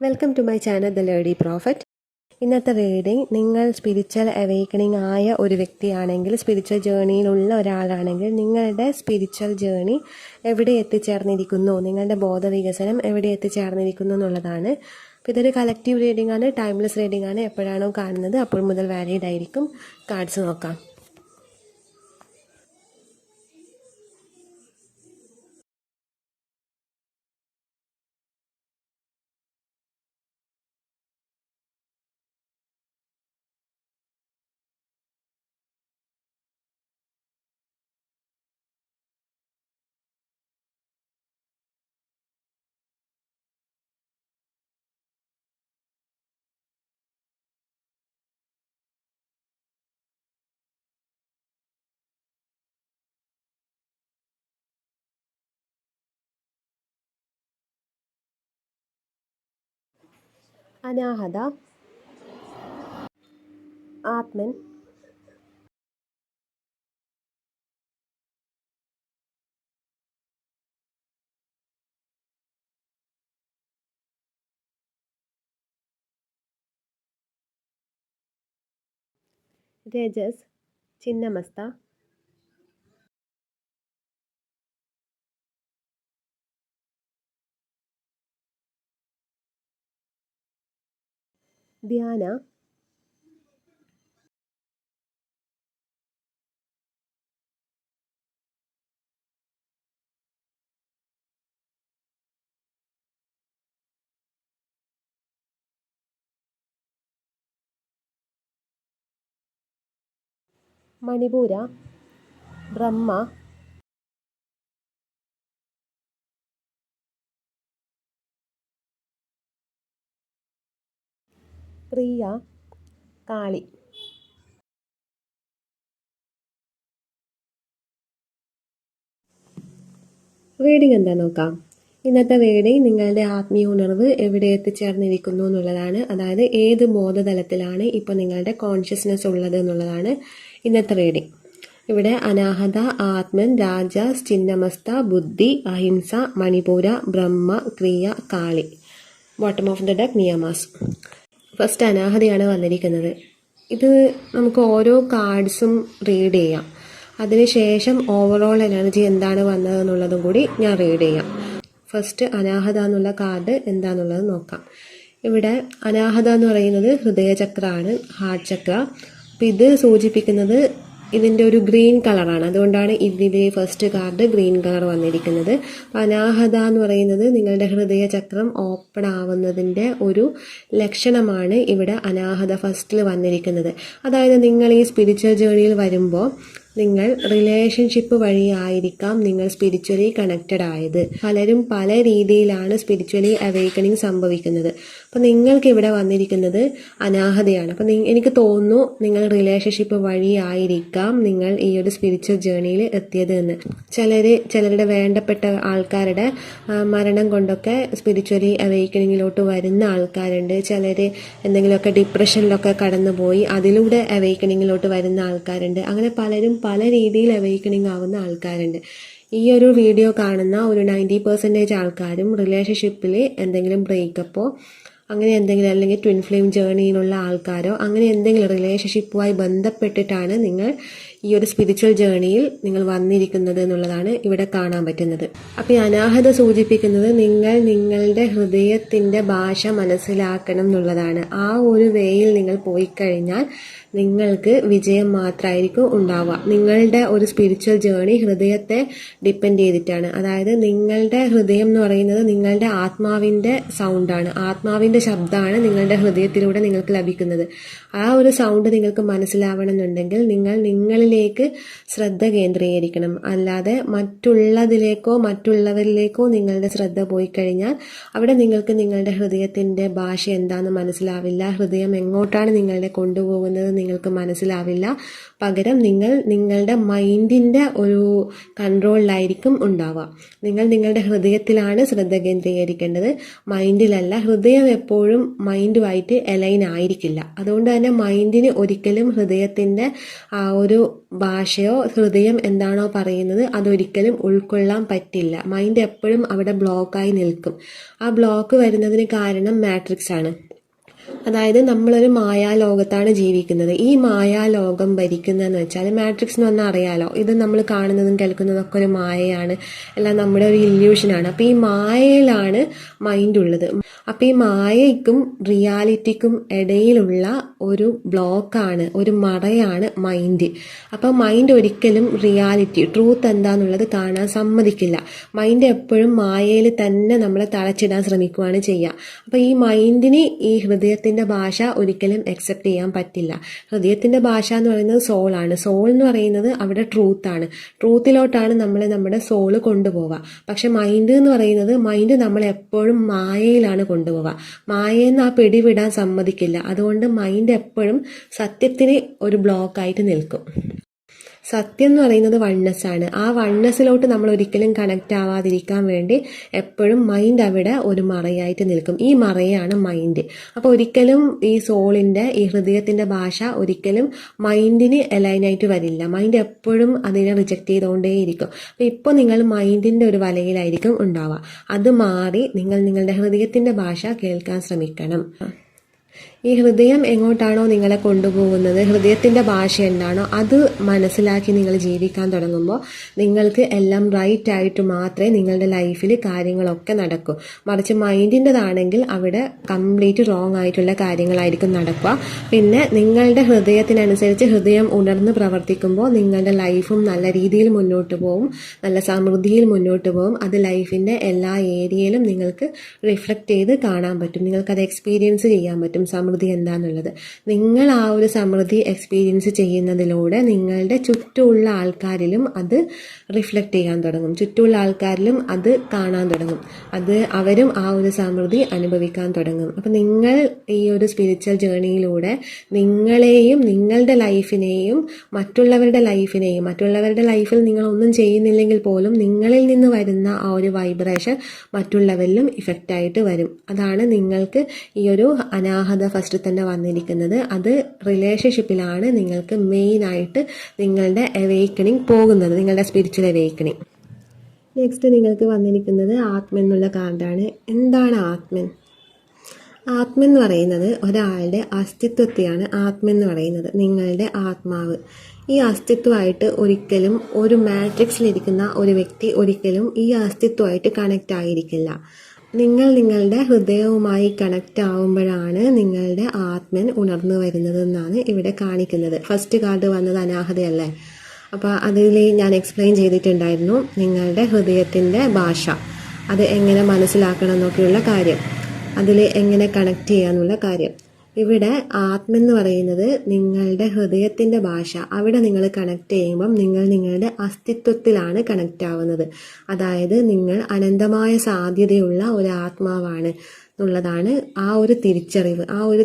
Welcome to my channel the lady prophet. ഇന്നത്തെ reading നിങ്ങൾ spiritual awakening ആയ ഒരു വ്യക്തിയാണെങ്കിൽ, സ്പിരിച്വൽ ജേണിയിലുള്ള ഒരാളാണെങ്കിൽ, നിങ്ങളുടെ സ്പിരിച്വൽ ജേണി എവിടെ എത്തിച്ചേർന്നിരിക്കുന്നു, നിങ്ങളുടെ ബോധവികസനം എവിടെ എത്തിച്ചേർന്നിരിക്കുന്നു എന്നുള്ളതാണ്. അപ്പോൾ ഇതൊരു കളക്റ്റീവ് റീഡിംഗ് ആണ്, ടൈംലെസ് റീഡിംഗ് ആണ്. എപ്പോഴാണോ കാണുന്നത് അപ്പോൾ മുതൽ വാലിഡ് ആയിരിക്കും. കാർഡ്സ് നോക്കാം. അനാഹത, ആത്മൻ, രജസ്, ചിന്നമസ്ത, ധ്യാന, മണിപൂര, ബ്രഹ്മ, പ്രിയ, കാളി. റീഡിംഗ് എന്താ നോക്കാം. ഇന്നത്തെ റീഡിംഗ് നിങ്ങളുടെ ആത്മീയ ഉണർവ് എവിടെ എത്തിച്ചേർന്നിരിക്കുന്നു എന്നുള്ളതാണ്. അതായത് ഏത് ബോധതലത്തിലാണ് ഇപ്പോൾ നിങ്ങളുടെ കോൺഷ്യസ്നെസ് ഉള്ളത് എന്നുള്ളതാണ് ഇന്നത്തെ റീഡിംഗ്. ഇവിടെ അനാഹത, ആത്മൻ, രാജ, ചിന്നമസ്ത, ബുദ്ധി, അഹിംസ, Manipura, Brahma, Kriya, Kali. Bottom of the deck niyamas. First അനാഹതയാണ് വന്നിരിക്കുന്നത്. ഇത് നമുക്ക് ഓരോ കാർഡ്സും റീഡ് ചെയ്യാം. അതിനുശേഷം ഓവറോൾ എനർജി എന്താണ് വന്നതെന്നുള്ളതും കൂടി ഞാൻ റീഡ് ചെയ്യാം. ഫസ്റ്റ് അനാഹത എന്നുള്ള കാർഡ് എന്താണെന്നുള്ളത് നോക്കാം. ഇവിടെ അനാഹത എന്ന് പറയുന്നത് ഹൃദയചക്രമാണ്, ഹാർട്ട് ചക്ര. അപ്പം ഇത് സൂചിപ്പിക്കുന്നത് ഇതിൻ്റെ ഒരു ഗ്രീൻ കളറാണ്. അതുകൊണ്ടാണ് ഇതിലെ ഫസ്റ്റ് കാർഡ് ഗ്രീൻ കളർ വന്നിരിക്കുന്നത്. അനാഹത എന്ന് പറയുന്നത് നിങ്ങളുടെ ഹൃദയചക്രം ഓപ്പൺ ആവുന്നതിൻ്റെ ഒരു ലക്ഷണമാണ് ഇവിടെ അനാഹത ഫസ്റ്റിൽ വന്നിരിക്കുന്നത്. അതായത് നിങ്ങൾ ഈ സ്പിരിച്വൽ ജേണിയിൽ വരുമ്പോൾ നിങ്ങൾ റിലേഷൻഷിപ്പ് വഴിയായിരിക്കാം നിങ്ങൾ സ്പിരിച്വലി കണക്റ്റഡ് ആയത്. പലരും പല രീതിയിലാണ് സ്പിരിച്വലി അവേക്കണിങ് സംഭവിക്കുന്നത്. അപ്പം നിങ്ങൾക്ക് ഇവിടെ വന്നിരിക്കുന്നത് അനാഹതയാണ്. അപ്പം എനിക്ക് തോന്നുന്നു നിങ്ങൾ റിലേഷൻഷിപ്പ് വഴിയായിരിക്കാം നിങ്ങൾ ഈ ഒരു സ്പിരിച്വൽ ജേണിയിൽ എത്തിയത് എന്ന്. ചിലരുടെ വേണ്ടപ്പെട്ട ആൾക്കാരുടെ മരണം കൊണ്ടൊക്കെ സ്പിരിച്വലി അവേക്കണിങ്ങിലോട്ട് വരുന്ന ആൾക്കാരുണ്ട്. ചിലർ എന്തെങ്കിലുമൊക്കെ ഡിപ്രഷനിലൊക്കെ കടന്നുപോയി അതിലൂടെ അവേക്കണിങ്ങിലോട്ട് വരുന്ന ആൾക്കാരുണ്ട്. അങ്ങനെ പലരും പല രീതിയിൽ അവേക്കണിങ് ആവുന്ന ആൾക്കാരുണ്ട്. ഈ ഒരു വീഡിയോ കാണുന്ന ഒരു 90% ആൾക്കാരും റിലേഷൻഷിപ്പിൽ എന്തെങ്കിലും ബ്രേക്കപ്പോ അങ്ങനെ എന്തെങ്കിലും, അല്ലെങ്കിൽ ട്വിൻ ഫ്ലെയിം ജേണിയിലുള്ള ആൾക്കാരോ അങ്ങനെ എന്തെങ്കിലും റിലേഷൻഷിപ്പുമായി ബന്ധപ്പെട്ടിട്ടാണ് നിങ്ങൾ ഈ ഒരു സ്പിരിച്വൽ ജേണിയിൽ നിങ്ങൾ വന്നിരിക്കുന്നത് എന്നുള്ളതാണ് ഇവിടെ കാണാൻ പറ്റുന്നത്. അപ്പോൾ ഈ അനാഹത സൂചിപ്പിക്കുന്നത് നിങ്ങൾ നിങ്ങളുടെ ഹൃദയത്തിൻ്റെ ഭാഷ മനസ്സിലാക്കണം എന്നുള്ളതാണ്. ആ ഒരു വേയിൽ നിങ്ങൾ പോയി കഴിഞ്ഞാൽ നിങ്ങൾക്ക് വിജയം മാത്രമായിരിക്കും ഉണ്ടാവുക. നിങ്ങളുടെ ഒരു സ്പിരിച്വൽ ജേണി ഹൃദയത്തെ ഡിപ്പെൻഡ് ചെയ്തിട്ടാണ്. അതായത് നിങ്ങളുടെ ഹൃദയം എന്ന് പറയുന്നത് നിങ്ങളുടെ ആത്മാവിൻ്റെ സൗണ്ടാണ്, ആത്മാവിൻ്റെ ശബ്ദമാണ് നിങ്ങളുടെ ഹൃദയത്തിലൂടെ നിങ്ങൾക്ക് ലഭിക്കുന്നത്. ആ ഒരു സൗണ്ട് നിങ്ങൾക്ക് മനസ്സിലാവണമെന്നുണ്ടെങ്കിൽ നിങ്ങൾ നിങ്ങളിലേക്ക് ശ്രദ്ധ കേന്ദ്രീകരിക്കണം. അല്ലാതെ മറ്റുള്ളതിലേക്കോ മറ്റുള്ളവരിലേക്കോ നിങ്ങളുടെ ശ്രദ്ധ പോയി കഴിഞ്ഞാൽ അവിടെ നിങ്ങൾക്ക് നിങ്ങളുടെ ഹൃദയത്തിൻ്റെ ഭാഷ എന്താണെന്ന് മനസ്സിലാവില്ല. ഹൃദയം എങ്ങോട്ടാണ് നിങ്ങളെ കൊണ്ടുപോകുന്നത് നിങ്ങൾക്ക് മനസ്സിലാവില്ല. പകരം നിങ്ങൾ നിങ്ങളുടെ മൈൻഡിൻ്റെ ഒരു കൺട്രോളിലായിരിക്കും ഉണ്ടാവുക. നിങ്ങൾ നിങ്ങളുടെ ഹൃദയത്തിലാണ് ശ്രദ്ധ കേന്ദ്രീകരിക്കേണ്ടത്, മൈൻഡിലല്ല. ഹൃദയം എപ്പോഴും മൈൻഡുമായിട്ട് അലൈൻ ആയിരിക്കില്ല. അതുകൊണ്ട് തന്നെ മൈൻഡിന് ഒരിക്കലും ഹൃദയത്തിൻ്റെ ആ ഒരു ഭാഷയോ ഹൃദയം എന്താണോ പറയുന്നത് അതൊരിക്കലും ഉൾക്കൊള്ളാൻ പറ്റില്ല. മൈൻഡ് എപ്പോഴും അവിടെ ബ്ലോക്കായി നിൽക്കും. ആ ബ്ലോക്ക് വരുന്നതിന് കാരണം മാട്രിക്സ് ആണ്. അതായത് നമ്മളൊരു മായാലോകത്താണ് ജീവിക്കുന്നത്. ഈ മായാലോകം ഭരിക്കുന്നതെന്ന് വെച്ചാൽ മാട്രിക്സ് എന്ന് പറഞ്ഞാൽ അറിയാലോ, ഇത് നമ്മൾ കാണുന്നതും കേൾക്കുന്നതും ഒക്കെ ഒരു മായയാണ്, എല്ലാം നമ്മുടെ ഒരു ഇല്യൂഷനാണ്. അപ്പോൾ ഈ മായയിലാണ് മൈൻഡ് ഉള്ളത്. അപ്പോൾ ഈ മായയ്ക്കും റിയാലിറ്റിക്കും ഇടയിലുള്ള ഒരു ബ്ലോക്കാണ്, ഒരു മറയാണ് മൈൻഡ്. അപ്പോൾ മൈൻഡ് ഒരിക്കലും റിയാലിറ്റി ട്രൂത്ത് എന്താന്നുള്ളത് കാണാൻ സമ്മതിക്കില്ല. മൈൻഡ് എപ്പോഴും മായയിൽ തന്നെ നമ്മളെ തളച്ചിടാൻ ശ്രമിക്കുകയാണ് ചെയ്യുക. അപ്പോൾ ഈ മൈൻഡിന് ഈ ഹൃദയത്തിൻ്റെ ഭാഷ ഒരിക്കലും അക്സെപ്റ്റ് ചെയ്യാൻ പറ്റില്ല. ഹൃദയത്തിൻ്റെ ഭാഷ എന്ന് പറയുന്നത് സോളാണ്. സോൾ എന്ന് പറയുന്നത് അവിടെ ട്രൂത്താണ്. ട്രൂത്തിലോട്ടാണ് നമ്മളെ നമ്മുടെ സോള് കൊണ്ടുപോവുക. പക്ഷെ മൈൻഡ് എന്ന് പറയുന്നത് മൈൻഡ് നമ്മളെ എപ്പോഴും മായയിലാണ് കൊണ്ടുപോവുക. മായയെന്ന് ആ പിടിവിടാൻ സമ്മതിക്കില്ല. അതുകൊണ്ട് മൈൻഡ് എപ്പോഴും സത്യത്തിന് ഒരു ബ്ലോക്കായിട്ട് നിൽക്കും. സത്യം എന്ന് പറയുന്നത് വൺനെസ് ആണ്. ആ വൺനെസ്സിലോട്ട് നമ്മൾ ഒരിക്കലും കണക്റ്റ് ആവാതിരിക്കാൻ വേണ്ടി എപ്പോഴും മൈൻഡ് അവിടെ ഒരു മറയായിട്ട് നിൽക്കും. ഈ മറയാണ് മൈൻഡ്. അപ്പോൾ ഒരിക്കലും ഈ സോളിൻ്റെ ഈ ഹൃദയത്തിൻ്റെ ഭാഷ ഒരിക്കലും മൈൻഡിന് അലൈനായിട്ട് വരില്ല. മൈൻഡ് എപ്പോഴും അതിനെ റിജക്റ്റ് ചെയ്തുകൊണ്ടേയിരിക്കും. അപ്പോൾ ഇപ്പോൾ നിങ്ങൾ മൈൻഡിൻ്റെ ഒരു വലയിലായിരിക്കും ഉണ്ടാവുക. അത് മാറി നിങ്ങൾ നിങ്ങളുടെ ഹൃദയത്തിൻ്റെ ഭാഷ കേൾക്കാൻ ശ്രമിക്കണം. ഈ ഹൃദയം എങ്ങോട്ടാണോ നിങ്ങളെ കൊണ്ടുപോകുന്നത്, ഹൃദയത്തിൻ്റെ ഭാഷ എന്താണോ അത് മനസ്സിലാക്കി നിങ്ങൾ ജീവിക്കാൻ തുടങ്ങുമ്പോൾ നിങ്ങൾക്ക് എല്ലാം റൈറ്റ് ആയിട്ട് മാത്രമേ നിങ്ങളുടെ ലൈഫിൽ കാര്യങ്ങളൊക്കെ നടക്കൂ. മറിച്ച് മൈൻഡിൻ്റെതാണെങ്കിൽ അവിടെ കംപ്ലീറ്റ് റോങ് ആയിട്ടുള്ള കാര്യങ്ങളായിരിക്കും നടക്കുക. പിന്നെ നിങ്ങളുടെ ഹൃദയത്തിനനുസരിച്ച് ഹൃദയം ഉണർന്ന് പ്രവർത്തിക്കുമ്പോൾ നിങ്ങളുടെ ലൈഫും നല്ല രീതിയിൽ മുന്നോട്ട് പോകും, നല്ല സമൃദ്ധിയിൽ മുന്നോട്ട് പോകും. അത് ലൈഫിൻ്റെ എല്ലാ ഏരിയയിലും നിങ്ങൾക്ക് റിഫ്ലക്റ്റ് ചെയ്ത് കാണാൻ പറ്റും. നിങ്ങൾക്കത് എക്സ്പീരിയൻസ് ചെയ്യാൻ പറ്റും സമൃദ്ധി എന്താന്നുള്ളത്. നിങ്ങൾ ആ ഒരു സമൃദ്ധി എക്സ്പീരിയൻസ് ചെയ്യുന്നതിലൂടെ നിങ്ങളുടെ ചുറ്റുമുള്ള ആൾക്കാരിലും അത് റിഫ്ലക്റ്റ് ചെയ്യാൻ തുടങ്ങും. ചുറ്റുമുള്ള ആൾക്കാരിലും അത് കാണാൻ തുടങ്ങും. അത് അവരും ആ ഒരു സമൃദ്ധി അനുഭവിക്കാൻ തുടങ്ങും. അപ്പം നിങ്ങൾ ഈ ഒരു സ്പിരിച്വൽ ജേണിയിലൂടെ നിങ്ങളെയും നിങ്ങളുടെ ലൈഫിനെയും മറ്റുള്ളവരുടെ ലൈഫിൽ നിങ്ങളൊന്നും ചെയ്യുന്നില്ലെങ്കിൽ പോലും നിങ്ങളിൽ നിന്ന് വരുന്ന ആ ഒരു വൈബ്രേഷൻ മറ്റുള്ളവരിലും ഇഫക്റ്റായിട്ട് വരും. അതാണ് നിങ്ങൾക്ക് ഈ ഒരു അനാഹത ഫസ്റ്റ് തന്നെ വന്നിരിക്കുന്നത്. അത് റിലേഷൻഷിപ്പിലാണ് നിങ്ങൾക്ക് മെയിനായിട്ട് നിങ്ങളുടെ അവേക്കണിങ് പോകുന്നത്, നിങ്ങളുടെ സ്പിരിച്വൽ അവേക്കണിങ്. നെക്സ്റ്റ് നിങ്ങൾക്ക് വന്നിരിക്കുന്നത് ആത്മൻ എന്നുള്ള കാർഡാണ്. എന്താണ് ആത്മൻ? ആത്മൻ എന്ന് പറയുന്നത് ഒരാളുടെ അസ്തിത്വത്തെയാണ് ആത്മൻ എന്ന് പറയുന്നത്. നിങ്ങളുടെ ആത്മാവ്. ഈ അസ്തിത്വമായിട്ട് ഒരിക്കലും ഒരു മാട്രിക്സിലിരിക്കുന്ന ഒരു വ്യക്തി ഒരിക്കലും ഈ അസ്തിത്വമായിട്ട് കണക്റ്റ് ആയിരിക്കില്ല. നിങ്ങൾ നിങ്ങളുടെ ഹൃദയവുമായി കണക്റ്റ് ആവുമ്പോഴാണ് നിങ്ങളുടെ ആത്മൻ ഉണർന്നു വരുന്നത് എന്നാണ് ഇവിടെ കാണിക്കുന്നത്. ഫസ്റ്റ് കാർഡ് വന്നത് അനാഹതയല്ലേ? അപ്പോൾ അതിൽ ഞാൻ എക്സ്പ്ലെയിൻ ചെയ്തിട്ടുണ്ടായിരുന്നു നിങ്ങളുടെ ഹൃദയത്തിൻ്റെ ഭാഷ, അത് എങ്ങനെ മനസ്സിലാക്കണം എന്നൊക്കെയുള്ള കാര്യം, അതിൽ എങ്ങനെ കണക്റ്റ് ചെയ്യാന്നുള്ള കാര്യം. ഇവിടെ ആത്മ എന്ന് പറയുന്നത് നിങ്ങളുടെ ഹൃദയത്തിൻ്റെ ഭാഷ. അവിടെ നിങ്ങൾ കണക്റ്റ് ചെയ്യുമ്പം നിങ്ങൾ നിങ്ങളുടെ അസ്തിത്വത്തിലാണ് കണക്റ്റ് ആവുന്നത്. അതായത് നിങ്ങൾ അനന്തമായ സാധ്യതയുള്ള ഒരു ആത്മാവാണ് എന്നുള്ളതാണ് ആ ഒരു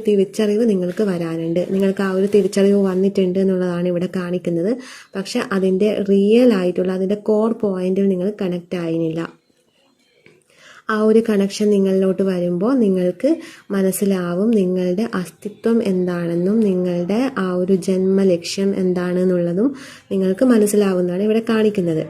തിരിച്ചറിവ് നിങ്ങൾക്ക് വരാനുണ്ട്. നിങ്ങൾക്ക് ആ ഒരു തിരിച്ചറിവ് വന്നിട്ടുണ്ട് എന്നുള്ളതാണ് ഇവിടെ കാണിക്കുന്നത്. പക്ഷെ അതിൻ്റെ റിയൽ ആയിട്ടുള്ള അതിൻ്റെ കോർ പോയിന്റിൽ നിങ്ങൾ കണക്റ്റ് ആയിരുന്നില്ല. ആ ഒരു കണക്ഷൻ നിങ്ങളിലോട്ട് വരുമ്പോൾ നിങ്ങൾക്ക് മനസ്സിലാവും നിങ്ങളുടെ അസ്തിത്വം എന്താണെന്നും നിങ്ങളുടെ ആ ഒരു ജന്മലക്ഷ്യം എന്താണെന്നുള്ളതും നിങ്ങൾക്ക് മനസ്സിലാവുന്നതാണ് ഇവിടെ കാണിക്കുന്നത്.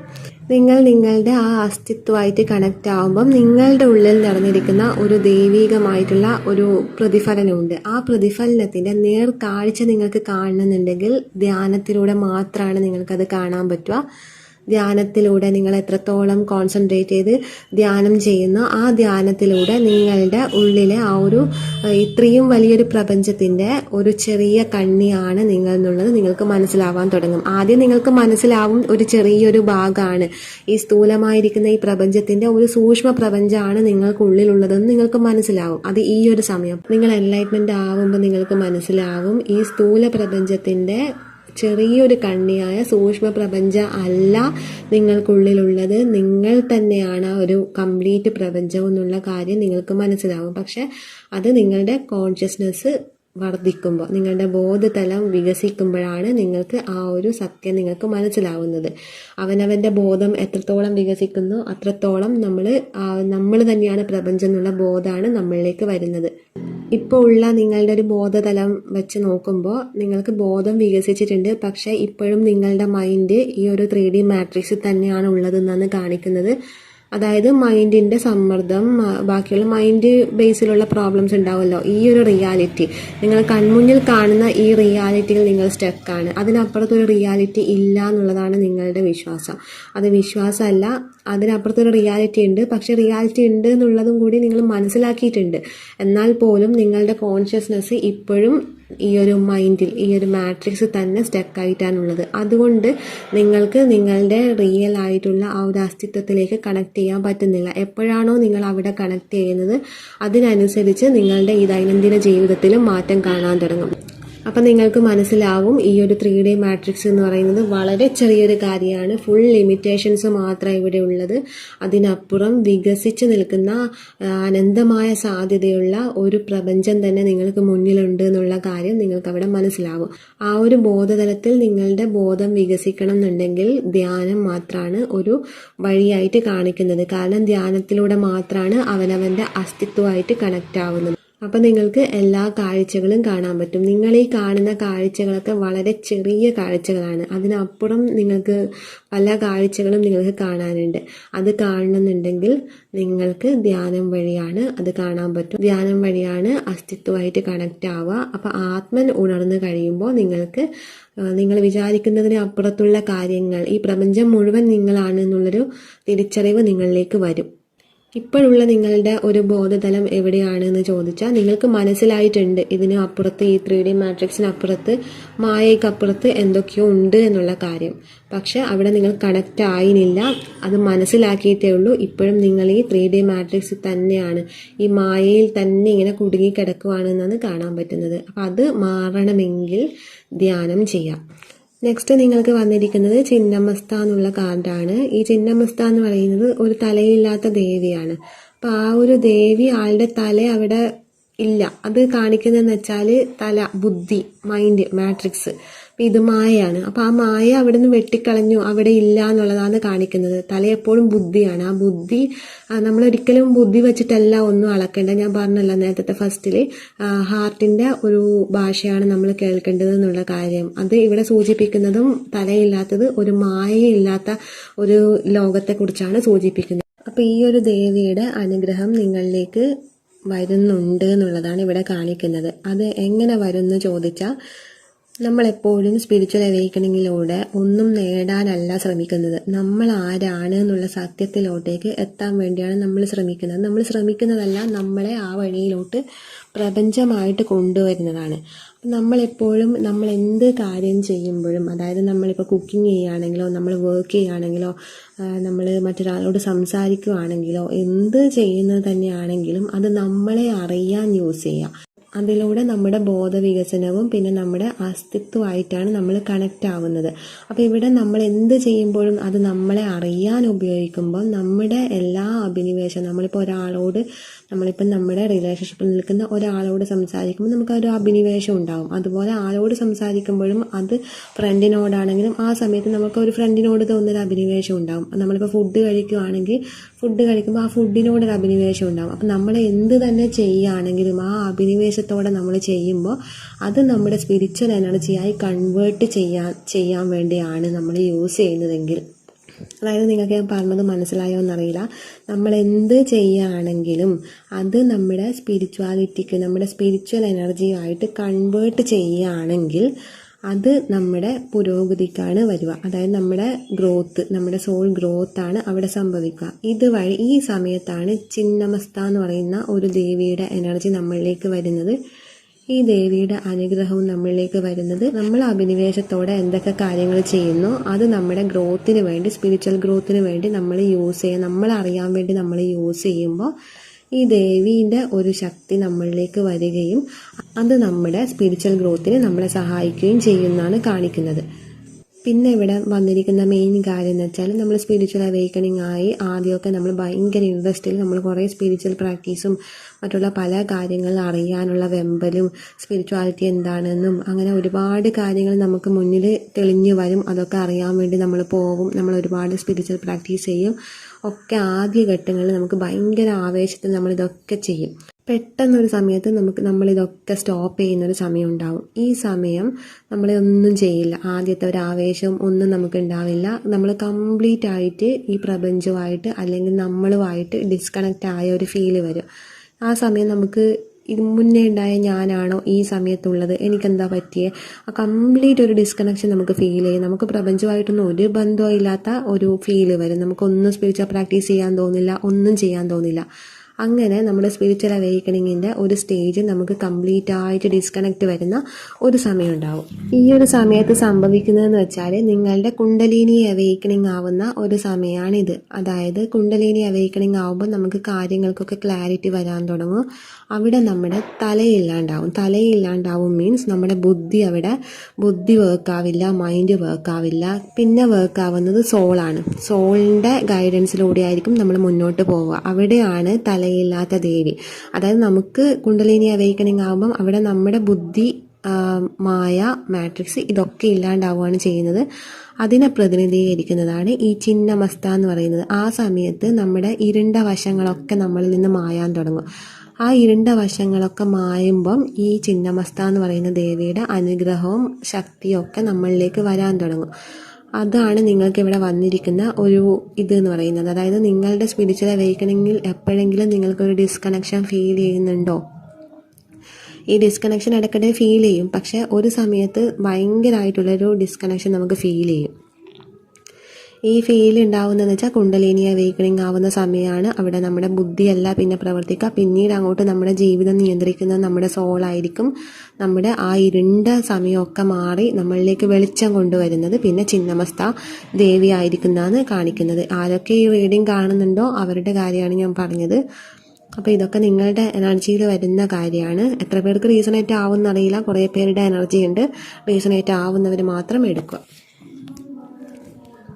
നിങ്ങൾ നിങ്ങളുടെ ആ അസ്തിത്വമായിട്ട് കണക്റ്റ് ആവുമ്പം നിങ്ങളുടെ ഉള്ളിൽ നടന്നിരിക്കുന്ന ഒരു ദൈവികമായിട്ടുള്ള ഒരു പ്രതിഫലനമുണ്ട്. ആ പ്രതിഫലനത്തിൻ്റെ നേർക്കാഴ്ച നിങ്ങൾക്ക് കാണണമെന്നുണ്ടെങ്കിൽ ധ്യാനത്തിലൂടെ മാത്രമാണ് നിങ്ങൾക്കത് കാണാൻ പറ്റുക. ധ്യാനത്തിലൂടെ നിങ്ങൾ എത്രത്തോളം കോൺസെൻട്രേറ്റ് ചെയ്ത് ധ്യാനം ചെയ്യുന്നു, ആ ധ്യാനത്തിലൂടെ നിങ്ങളുടെ ഉള്ളിലെ ആ ഒരു ഇത്രയും വലിയൊരു പ്രപഞ്ചത്തിൻ്റെ ഒരു ചെറിയ കണ്ണിയാണ് നിങ്ങൾ എന്നുള്ളത് നിങ്ങൾക്ക് മനസ്സിലാവാൻ തുടങ്ങും. ആദ്യം നിങ്ങൾക്ക് മനസ്സിലാവും ഒരു ചെറിയൊരു ഭാഗമാണ്, ഈ സ്ഥൂലമായിരിക്കുന്ന ഈ പ്രപഞ്ചത്തിൻ്റെ ഒരു സൂക്ഷ്മ പ്രപഞ്ചമാണ് നിങ്ങൾക്കുള്ളിലുള്ളതെന്ന് നിങ്ങൾക്ക് മനസ്സിലാവും. അത് ഈ ഒരു സമയം നിങ്ങൾ എൻലൈറ്റ്മെന്റ് ആവുമ്പോൾ നിങ്ങൾക്ക് മനസ്സിലാവും ഈ സ്ഥൂല പ്രപഞ്ചത്തിൻ്റെ ചെറിയൊരു കണ്ണിയായ സൂക്ഷ്മ പ്രപഞ്ചം അല്ല നിങ്ങൾക്കുള്ളിലുള്ളത്, നിങ്ങൾ തന്നെയാണ് ഒരു കംപ്ലീറ്റ് പ്രപഞ്ചം എന്നുള്ള കാര്യം നിങ്ങൾക്ക് മനസ്സിലാവും. പക്ഷെ അത് നിങ്ങളുടെ കോൺഷ്യസ്നെസ് വർദ്ധിക്കുമ്പോൾ, നിങ്ങളുടെ ബോധതലം വികസിക്കുമ്പോഴാണ് നിങ്ങൾക്ക് ആ ഒരു സത്യം നിങ്ങൾക്ക് മനസ്സിലാവുന്നത്. അവനവൻ്റെ ബോധം എത്രത്തോളം വികസിക്കുന്നോ അത്രത്തോളം നമ്മൾ തന്നെയാണ് പ്രപഞ്ചം എന്നുള്ള ബോധമാണ് നമ്മളിലേക്ക് വരുന്നത്. ഇപ്പോൾ ഉള്ള നിങ്ങളുടെ ഒരു ബോധതലം വെച്ച് നോക്കുമ്പോൾ നിങ്ങൾക്ക് ബോധം വികസിച്ചിട്ടുണ്ട്, പക്ഷേ ഇപ്പോഴും നിങ്ങളുടെ മൈൻഡ് ഈ ഒരു 3D മാട്രിക്സ് തന്നെയാണ് ഉള്ളതെന്നാണ് കാണിക്കുന്നത്. അതായത് മൈൻഡിൻ്റെ സമ്മർദ്ദം, ബാക്കിയുള്ള മൈൻഡ് ബേസിലുള്ള പ്രോബ്ലംസ് ഉണ്ടാവുമല്ലോ. ഈ ഒരു റിയാലിറ്റി, നിങ്ങൾ കൺമുന്നിൽ കാണുന്ന ഈ റിയാലിറ്റിയിൽ നിങ്ങൾ സ്റ്റക്കാണ്. അതിനപ്പുറത്തൊരു റിയാലിറ്റി ഇല്ല എന്നുള്ളതാണ് നിങ്ങളുടെ വിശ്വാസം. അത് വിശ്വാസമല്ല, അതിനപ്പുറത്തൊരു റിയാലിറ്റി ഉണ്ട്. പക്ഷെ റിയാലിറ്റി ഉണ്ട് എന്നുള്ളതും കൂടി നിങ്ങൾ മനസ്സിലാക്കിയിട്ടുണ്ട്. എന്നാൽ പോലും നിങ്ങളുടെ കോൺഷ്യസ്നെസ് ഇപ്പോഴും ഈ ഒരു മൈൻഡിൽ, ഈ ഒരു മാട്രിക്സ് തന്നെ സ്റ്റക്കായിട്ടാണുള്ളത്. അതുകൊണ്ട് നിങ്ങൾക്ക് നിങ്ങളുടെ റിയൽ ആയിട്ടുള്ള ആ ഒരു അസ്തിത്വത്തിലേക്ക് കണക്ട് ചെയ്യാൻ പറ്റുന്നില്ല. എപ്പോഴാണോ നിങ്ങൾ അവിടെ കണക്ട് ചെയ്യുന്നത് അതിനനുസരിച്ച് നിങ്ങളുടെ ഈ ദൈനംദിന ജീവിതത്തിലും മാറ്റം കാണാൻ തുടങ്ങും. അപ്പം നിങ്ങൾക്ക് മനസ്സിലാവും ഈ ഒരു 3D മാട്രിക്സ് എന്ന് പറയുന്നത് വളരെ ചെറിയൊരു കാര്യമാണ്. ഫുൾ ലിമിറ്റേഷൻസ് മാത്രമാണ് ഇവിടെ ഉള്ളത്. അതിനപ്പുറം വികസിച്ച് നിൽക്കുന്ന അനന്തമായ സാധ്യതയുള്ള ഒരു പ്രപഞ്ചം തന്നെ നിങ്ങൾക്ക് മുന്നിലുണ്ട് എന്നുള്ള കാര്യം നിങ്ങൾക്ക് അവിടെ മനസ്സിലാവും. ആ ഒരു ബോധതലത്തിൽ നിങ്ങളുടെ ബോധം വികസിക്കണം എന്നുണ്ടെങ്കിൽ ധ്യാനം മാത്രമാണ് ഒരു വഴിയായിട്ട് കാണിക്കുന്നത്. കാരണം ധ്യാനത്തിലൂടെ മാത്രമാണ് അവനവൻ്റെ അസ്തിത്വമായിട്ട് കണക്റ്റ് ആവുന്നത്. അപ്പം നിങ്ങൾക്ക് എല്ലാ കാഴ്ചകളും കാണാൻ പറ്റും. നിങ്ങൾ ഈ കാണുന്ന കാഴ്ചകളൊക്കെ വളരെ ചെറിയ കാഴ്ചകളാണ്. അതിനപ്പുറം നിങ്ങൾക്ക് പല കാഴ്ചകളും നിങ്ങൾക്ക് കാണാനുണ്ട്. അത് കാണണമെന്നുണ്ടെങ്കിൽ നിങ്ങൾക്ക് ധ്യാനം വഴിയാണ് അത് കാണാൻ പറ്റും. ധ്യാനം വഴിയാണ് അസ്തിത്വമായിട്ട് കണക്റ്റ് ആവുക. അപ്പം ആത്മൻ ഉണർന്നു കഴിയുമ്പോൾ നിങ്ങൾ വിചാരിക്കുന്നതിന് അപ്പുറത്തുള്ള കാര്യങ്ങൾ, ഈ പ്രപഞ്ചം മുഴുവൻ നിങ്ങളാണ് എന്നുള്ളൊരു തിരിച്ചറിവ് നിങ്ങളിലേക്ക് വരും. ഇപ്പോഴുള്ള നിങ്ങളുടെ ഒരു ബോധതലം എവിടെയാണെന്ന് ചോദിച്ചാൽ നിങ്ങൾക്ക് മനസ്സിലായിട്ടുണ്ട് ഇതിന് അപ്പുറത്ത്, ഈ 3D മാട്രിക്സിനപ്പുറത്ത്, മായയ്ക്കപ്പുറത്ത് എന്തൊക്കെയോ ഉണ്ട് എന്നുള്ള കാര്യം. പക്ഷെ അവിടെ നിങ്ങൾ കണക്റ്റ് ആയില്ല. അത് മനസ്സിലാക്കിയിട്ടേ ഉള്ളൂ. ഇപ്പോഴും നിങ്ങൾ ഈ 3D മാട്രിക്സ് തന്നെയാണ്, ഈ മായയിൽ തന്നെ ഇങ്ങനെ കുടുങ്ങി കിടക്കുവാണെന്നാണ് കാണാൻ പറ്റുന്നത്. അപ്പം അത് മാറണമെങ്കിൽ ധ്യാനം ചെയ്യാം. നെക്സ്റ്റ് നിങ്ങൾക്ക് വന്നിരിക്കുന്നത് ചിന്നമസ്ത എന്നുള്ള കാർഡാണ്. ഈ ചിന്നമസ്ത എന്ന് പറയുന്നത് ഒരു തലയില്ലാത്ത ദേവിയാണ്. അപ്പം ആ ഒരു ദേവി, ആളുടെ തല അവിടെ ഇല്ല. അത് കാണിക്കുന്നതെന്ന് വെച്ചാൽ തല, ബുദ്ധി, മൈൻഡ്, മാട്രിക്സ്. ഇത് മായയാണ്. അപ്പം ആ മായ അവിടെ നിന്ന് വെട്ടിക്കളഞ്ഞു, അവിടെ ഇല്ല എന്നുള്ളതാണ് കാണിക്കുന്നത്. തല എപ്പോഴും ബുദ്ധിയാണ്. ആ ബുദ്ധി നമ്മളൊരിക്കലും ബുദ്ധി വെച്ചിട്ടല്ല ഒന്നും അളക്കേണ്ട. ഞാൻ പറഞ്ഞല്ലോ നേരത്തെ ഫസ്റ്റിൽ, ഹാർട്ടിൻ്റെ ഒരു ഭാഷയാണ് നമ്മൾ കേൾക്കേണ്ടത് എന്നുള്ള കാര്യം. അത് ഇവിടെ സൂചിപ്പിക്കുന്നതും തലയില്ലാത്തത് ഒരു മായയില്ലാത്ത ഒരു ലോകത്തെക്കുറിച്ചാണ് സൂചിപ്പിക്കുന്നത്. അപ്പം ഈ ഒരു ദേവിയുടെ അനുഗ്രഹം നിങ്ങളിലേക്ക് വരുന്നുണ്ട് എന്നുള്ളതാണ് ഇവിടെ കാണിക്കുന്നത്. അത് എങ്ങനെ വരും എന്ന് ചോദിച്ചാൽ, നമ്മളെപ്പോഴും സ്പിരിച്വൽ അവേക്കണിങ്ങിലൂടെ ഒന്നും നേടാനല്ല ശ്രമിക്കുന്നത്. നമ്മൾ ആരാണ് എന്നുള്ള സത്യത്തിലോട്ടേക്ക് എത്താൻ വേണ്ടിയാണ് നമ്മൾ ശ്രമിക്കുന്നത്. നമ്മൾ ശ്രമിക്കുന്നതല്ല, നമ്മളെ ആ വഴിയിലോട്ട് പ്രപഞ്ചമായിട്ട് കൊണ്ടുവരുന്നതാണ്. നമ്മളെപ്പോഴും നമ്മൾ എന്ത് കാര്യം ചെയ്യുമ്പോഴും, അതായത് നമ്മളിപ്പോൾ കുക്കിംഗ് ചെയ്യുകയാണെങ്കിലോ, നമ്മൾ വർക്ക് ചെയ്യുകയാണെങ്കിലോ, നമ്മൾ മറ്റൊരാളോട് സംസാരിക്കുകയാണെങ്കിലോ, എന്ത് ചെയ്യുന്നത് തന്നെയാണെങ്കിലും അത് നമ്മളെ അറിയാൻ യൂസ് ചെയ്യാം. അതിലൂടെ നമ്മുടെ ബോധവികസനവും പിന്നെ നമ്മുടെ അസ്തിത്വമായിട്ടാണ് നമ്മൾ കണക്റ്റ് ആവുന്നത്. അപ്പോൾ ഇവിടെ നമ്മൾ എന്ത് ചെയ്യുമ്പോഴും അത് നമ്മളെ അറിയാൻ ഉപയോഗിക്കുമ്പോൾ നമ്മുടെ എല്ലാ അഭിനിവേശം, നമ്മളിപ്പം നമ്മുടെ റിലേഷൻഷിപ്പിൽ നിൽക്കുന്ന ഒരാളോട് സംസാരിക്കുമ്പോൾ നമുക്ക് ഒരു അഭിനിവേശം ഉണ്ടാവും. അതുപോലെ ആളോട് സംസാരിക്കുമ്പോഴും, അത് ഫ്രണ്ടിനോടാണെങ്കിലും ആ സമയത്ത് നമുക്ക് ഒരു ഫ്രണ്ടിനോട് തോന്നുന്നൊരു അഭിനിവേശം ഉണ്ടാവും. നമ്മളിപ്പോൾ ഫുഡ് കഴിക്കുകയാണെങ്കിൽ ഫുഡ് കഴിക്കുമ്പോൾ ആ ഫുഡിനോടൊരു അഭിനിവേശം ഉണ്ടാവും. അപ്പം നമ്മൾ എന്ത് തന്നെ ചെയ്യുകയാണെങ്കിലും ആ അഭിനിവേശത്തോടെ നമ്മൾ ചെയ്യുമ്പോൾ അത് നമ്മുടെ സ്പിരിച്വൽ എനർജിയായി കൺവേർട്ട് ചെയ്യാൻ വേണ്ടിയാണ് നമ്മൾ യൂസ് ചെയ്യുന്നതെങ്കിൽ, അതായത് നിങ്ങൾക്ക് ഞാൻ പറഞ്ഞത് മനസ്സിലായോ എന്നറിയില്ല, നമ്മൾ എന്ത് ചെയ്യുകയാണെങ്കിലും അത് നമ്മുടെ സ്പിരിച്വാലിറ്റിക്ക്, നമ്മുടെ സ്പിരിച്വൽ എനർജിയായിട്ട് കൺവേർട്ട് ചെയ്യുകയാണെങ്കിൽ അത് നമ്മുടെ പുരോഗതിക്കാണ് വരിക. അതായത് നമ്മുടെ ഗ്രോത്ത്, നമ്മുടെ സോൾ ഗ്രോത്താണ് അവിടെ സംഭവിക്കുക. ഇതുവഴി ഈ സമയത്താണ് ചിന്നമസ്ത എന്ന് പറയുന്ന ഒരു ദേവിയുടെ എനർജി നമ്മളിലേക്ക് വരുന്നത്. ഈ ദേവിയുടെ അനുഗ്രഹവും നമ്മളിലേക്ക് വരുന്നത് നമ്മൾ അഭിനിവേശത്തോടെ എന്തൊക്കെ കാര്യങ്ങൾ ചെയ്യുന്നോ അത് നമ്മുടെ ഗ്രോത്തിന് വേണ്ടി, സ്പിരിച്വൽ ഗ്രോത്തിന് വേണ്ടി നമ്മൾ യൂസ് ചെയ്യുക, നമ്മൾ അറിയാൻ വേണ്ടി നമ്മൾ യൂസ് ചെയ്യുമ്പോൾ ഈ ദേവീൻ്റെ ഒരു ശക്തി നമ്മളിലേക്ക് വരികയും അത് നമ്മുടെ സ്പിരിച്വൽ ഗ്രോത്തിന് നമ്മളെ സഹായിക്കുകയും ചെയ്യുന്നതാണ് കാണിക്കുന്നത്. പിന്നെ ഇവിടെ വന്നിരിക്കുന്ന മെയിൻ കാര്യം എന്ന് വെച്ചാൽ നമ്മൾ സ്പിരിച്വൽ അവേക്കണിങ് ആയി ആദ്യമൊക്കെ നമ്മൾ ഭയങ്കര ഇൻട്രസ്റ്റിൽ നമ്മൾ കുറേ സ്പിരിച്വൽ പ്രാക്ടീസും മറ്റുള്ള പല കാര്യങ്ങൾ അറിയാനുള്ള വെമ്പലും സ്പിരിച്വാലിറ്റി എന്താണെന്നും അങ്ങനെ ഒരുപാട് കാര്യങ്ങൾ നമുക്ക് മുന്നിൽ തെളിഞ്ഞു വരും. അതൊക്കെ അറിയാൻ വേണ്ടി നമ്മൾ പോകും, നമ്മൾ ഒരുപാട് സ്പിരിച്വൽ പ്രാക്ടീസ് ചെയ്യും. ഒക്കെ ആദ്യ ഘട്ടങ്ങളിൽ നമുക്ക് ഭയങ്കര ആവേശത്തിൽ നമ്മളിതൊക്കെ ചെയ്യും. പെട്ടെന്നൊരു സമയത്ത് നമ്മളിതൊക്കെ സ്റ്റോപ്പ് ചെയ്യുന്നൊരു സമയം ഉണ്ടാവും. ഈ സമയം നമ്മളൊന്നും ചെയ്യില്ല, ആദ്യത്തെ ഒരു ആവേശം ഒന്നും നമുക്ക് ഉണ്ടാവില്ല. നമ്മൾ കംപ്ലീറ്റ് ആയിട്ട് ഈ പ്രപഞ്ചമായിട്ട് അല്ലെങ്കിൽ നമ്മളുമായിട്ട് ഡിസ്കണക്റ്റ് ആയ ഒരു ഫീല് വരും. ആ സമയം നമുക്ക് ഇത് മുന്നേ ഉണ്ടായ ഞാനാണോ ഈ സമയത്തുള്ളത്, എനിക്കെന്താ പറ്റിയേ, ആ കംപ്ലീറ്റ് ഒരു ഡിസ്കണക്ഷൻ നമുക്ക് ഫീൽ ചെയ്യും. നമുക്ക് പ്രപഞ്ചമായിട്ടൊന്നും ഒരു ബന്ധവും ഇല്ലാത്ത ഒരു ഫീല് വരും. നമുക്കൊന്നും സ്പിരിച്വൽ പ്രാക്ടീസ് ചെയ്യാൻ തോന്നില്ല, ഒന്നും ചെയ്യാൻ തോന്നില്ല. അങ്ങനെ നമ്മുടെ സ്പിരിച്വൽ അവേക്കണിങ്ങിൻ്റെ ഒരു സ്റ്റേജ് നമുക്ക് കംപ്ലീറ്റ് ആയിട്ട് ഡിസ്കണക്റ്റ് വരുന്ന ഒരു സമയം ഉണ്ടാവും. ഈ ഒരു സമയത്ത് സംഭവിക്കുന്നതെന്ന് വെച്ചാൽ നിങ്ങളുടെ കുണ്ടലിനി അവേക്കണിങ് ആവുന്ന ഒരു സമയമാണിത്. അതായത് കുണ്ടലിനി അവേക്കണിങ് ആവുമ്പോൾ നമുക്ക് കാര്യങ്ങൾക്കൊക്കെ ക്ലാരിറ്റി വരാൻ തുടങ്ങും. അവിടെ നമ്മുടെ തലയില്ലാണ്ടാവും മീൻസ് നമ്മുടെ ബുദ്ധി വർക്കാവില്ല, മൈൻഡ് വർക്കാവില്ല. പിന്നെ വർക്കാവുന്നത് സോളാണ്. സോളിൻ്റെ ഗൈഡൻസിലൂടെ ആയിരിക്കും നമ്മൾ മുന്നോട്ട് പോവുക. അവിടെയാണ് തലയില്ലാത്ത ദേവി. അതായത് നമുക്ക് കുണ്ടലിനി അവേക്കണിങ് ആകുമ്പം അവിടെ നമ്മുടെ ബുദ്ധി, മായ, മാട്രിക്സ് ഇതൊക്കെ ഇല്ലാണ്ടാവുകയാണ് ചെയ്യുന്നത്. അതിനെ പ്രതിനിധീകരിക്കുന്നതാണ് ഈ ചിന്നമസ്ത എന്ന് പറയുന്നത്. ആ സമയത്ത് നമ്മുടെ ഇരുണ്ട വശങ്ങളൊക്കെ നമ്മളിൽ നിന്ന് മായാൻ തുടങ്ങും. ആ ഇരുണ്ട വശങ്ങളൊക്കെ മായുമ്പം ഈ ചിന്നമസ്ത എന്ന് പറയുന്ന ദേവിയുടെ അനുഗ്രഹവും ശക്തിയും ഒക്കെ നമ്മളിലേക്ക് വരാൻ തുടങ്ങും. അതാണ് നിങ്ങൾക്ക് ഇവിടെ വന്നിരിക്കുന്ന ഒരു എന്ന് പറയുന്നത്. അതായത് നിങ്ങളുടെ സ്പിരിച്വൽ അവേക്കണിങ്ങിൽ എപ്പോഴെങ്കിലും നിങ്ങൾക്കൊരു ഡിസ്കണക്ഷൻ ഫീൽ ചെയ്യുന്നുണ്ടോ? ഈ ഡിസ്കണക്ഷൻ ഇടയ്ക്കിടെ ഫീൽ ചെയ്യും, പക്ഷേ ഒരു സമയത്ത് ഭയങ്കരമായിട്ടുള്ളൊരു ഡിസ്കണക്ഷൻ നമുക്ക് ഫീൽ ചെയ്യും. ഈ ഫീൽ ഉണ്ടാവുന്നതെന്ന് വെച്ചാൽ കുണ്ടലിനി അവേക്കണിങ് ആവുന്ന സമയമാണ്. അവിടെ നമ്മുടെ ബുദ്ധിയല്ല പിന്നെ പ്രവർത്തിക്കുക. പിന്നീട് അങ്ങോട്ട് നമ്മുടെ ജീവിതം നിയന്ത്രിക്കുന്നത് നമ്മുടെ സോളായിരിക്കും. നമ്മുടെ ആ ഇരുണ്ട സമയമൊക്കെ മാറി നമ്മളിലേക്ക് വെളിച്ചം കൊണ്ടുവരുന്നത് പിന്നെ ചിന്നമസ്ത ദേവി ആയിരിക്കുന്നതാണ് കാണിക്കുന്നത്. ആരൊക്കെ ഈ റീഡിങ് കാണുന്നുണ്ടോ അവരുടെ കാര്യമാണ് ഞാൻ പറഞ്ഞത്. അപ്പോൾ ഇതൊക്കെ നിങ്ങളുടെ എനർജിയിൽ വരുന്ന കാര്യമാണ്. എത്ര പേർക്ക് റീസണേറ്റ് ആവുമെന്നറിയില്ല. കുറേ പേരുടെ എനർജി ഉണ്ട്. റീസണേറ്റ് ആവുന്നവർ മാത്രം എടുക്കുക.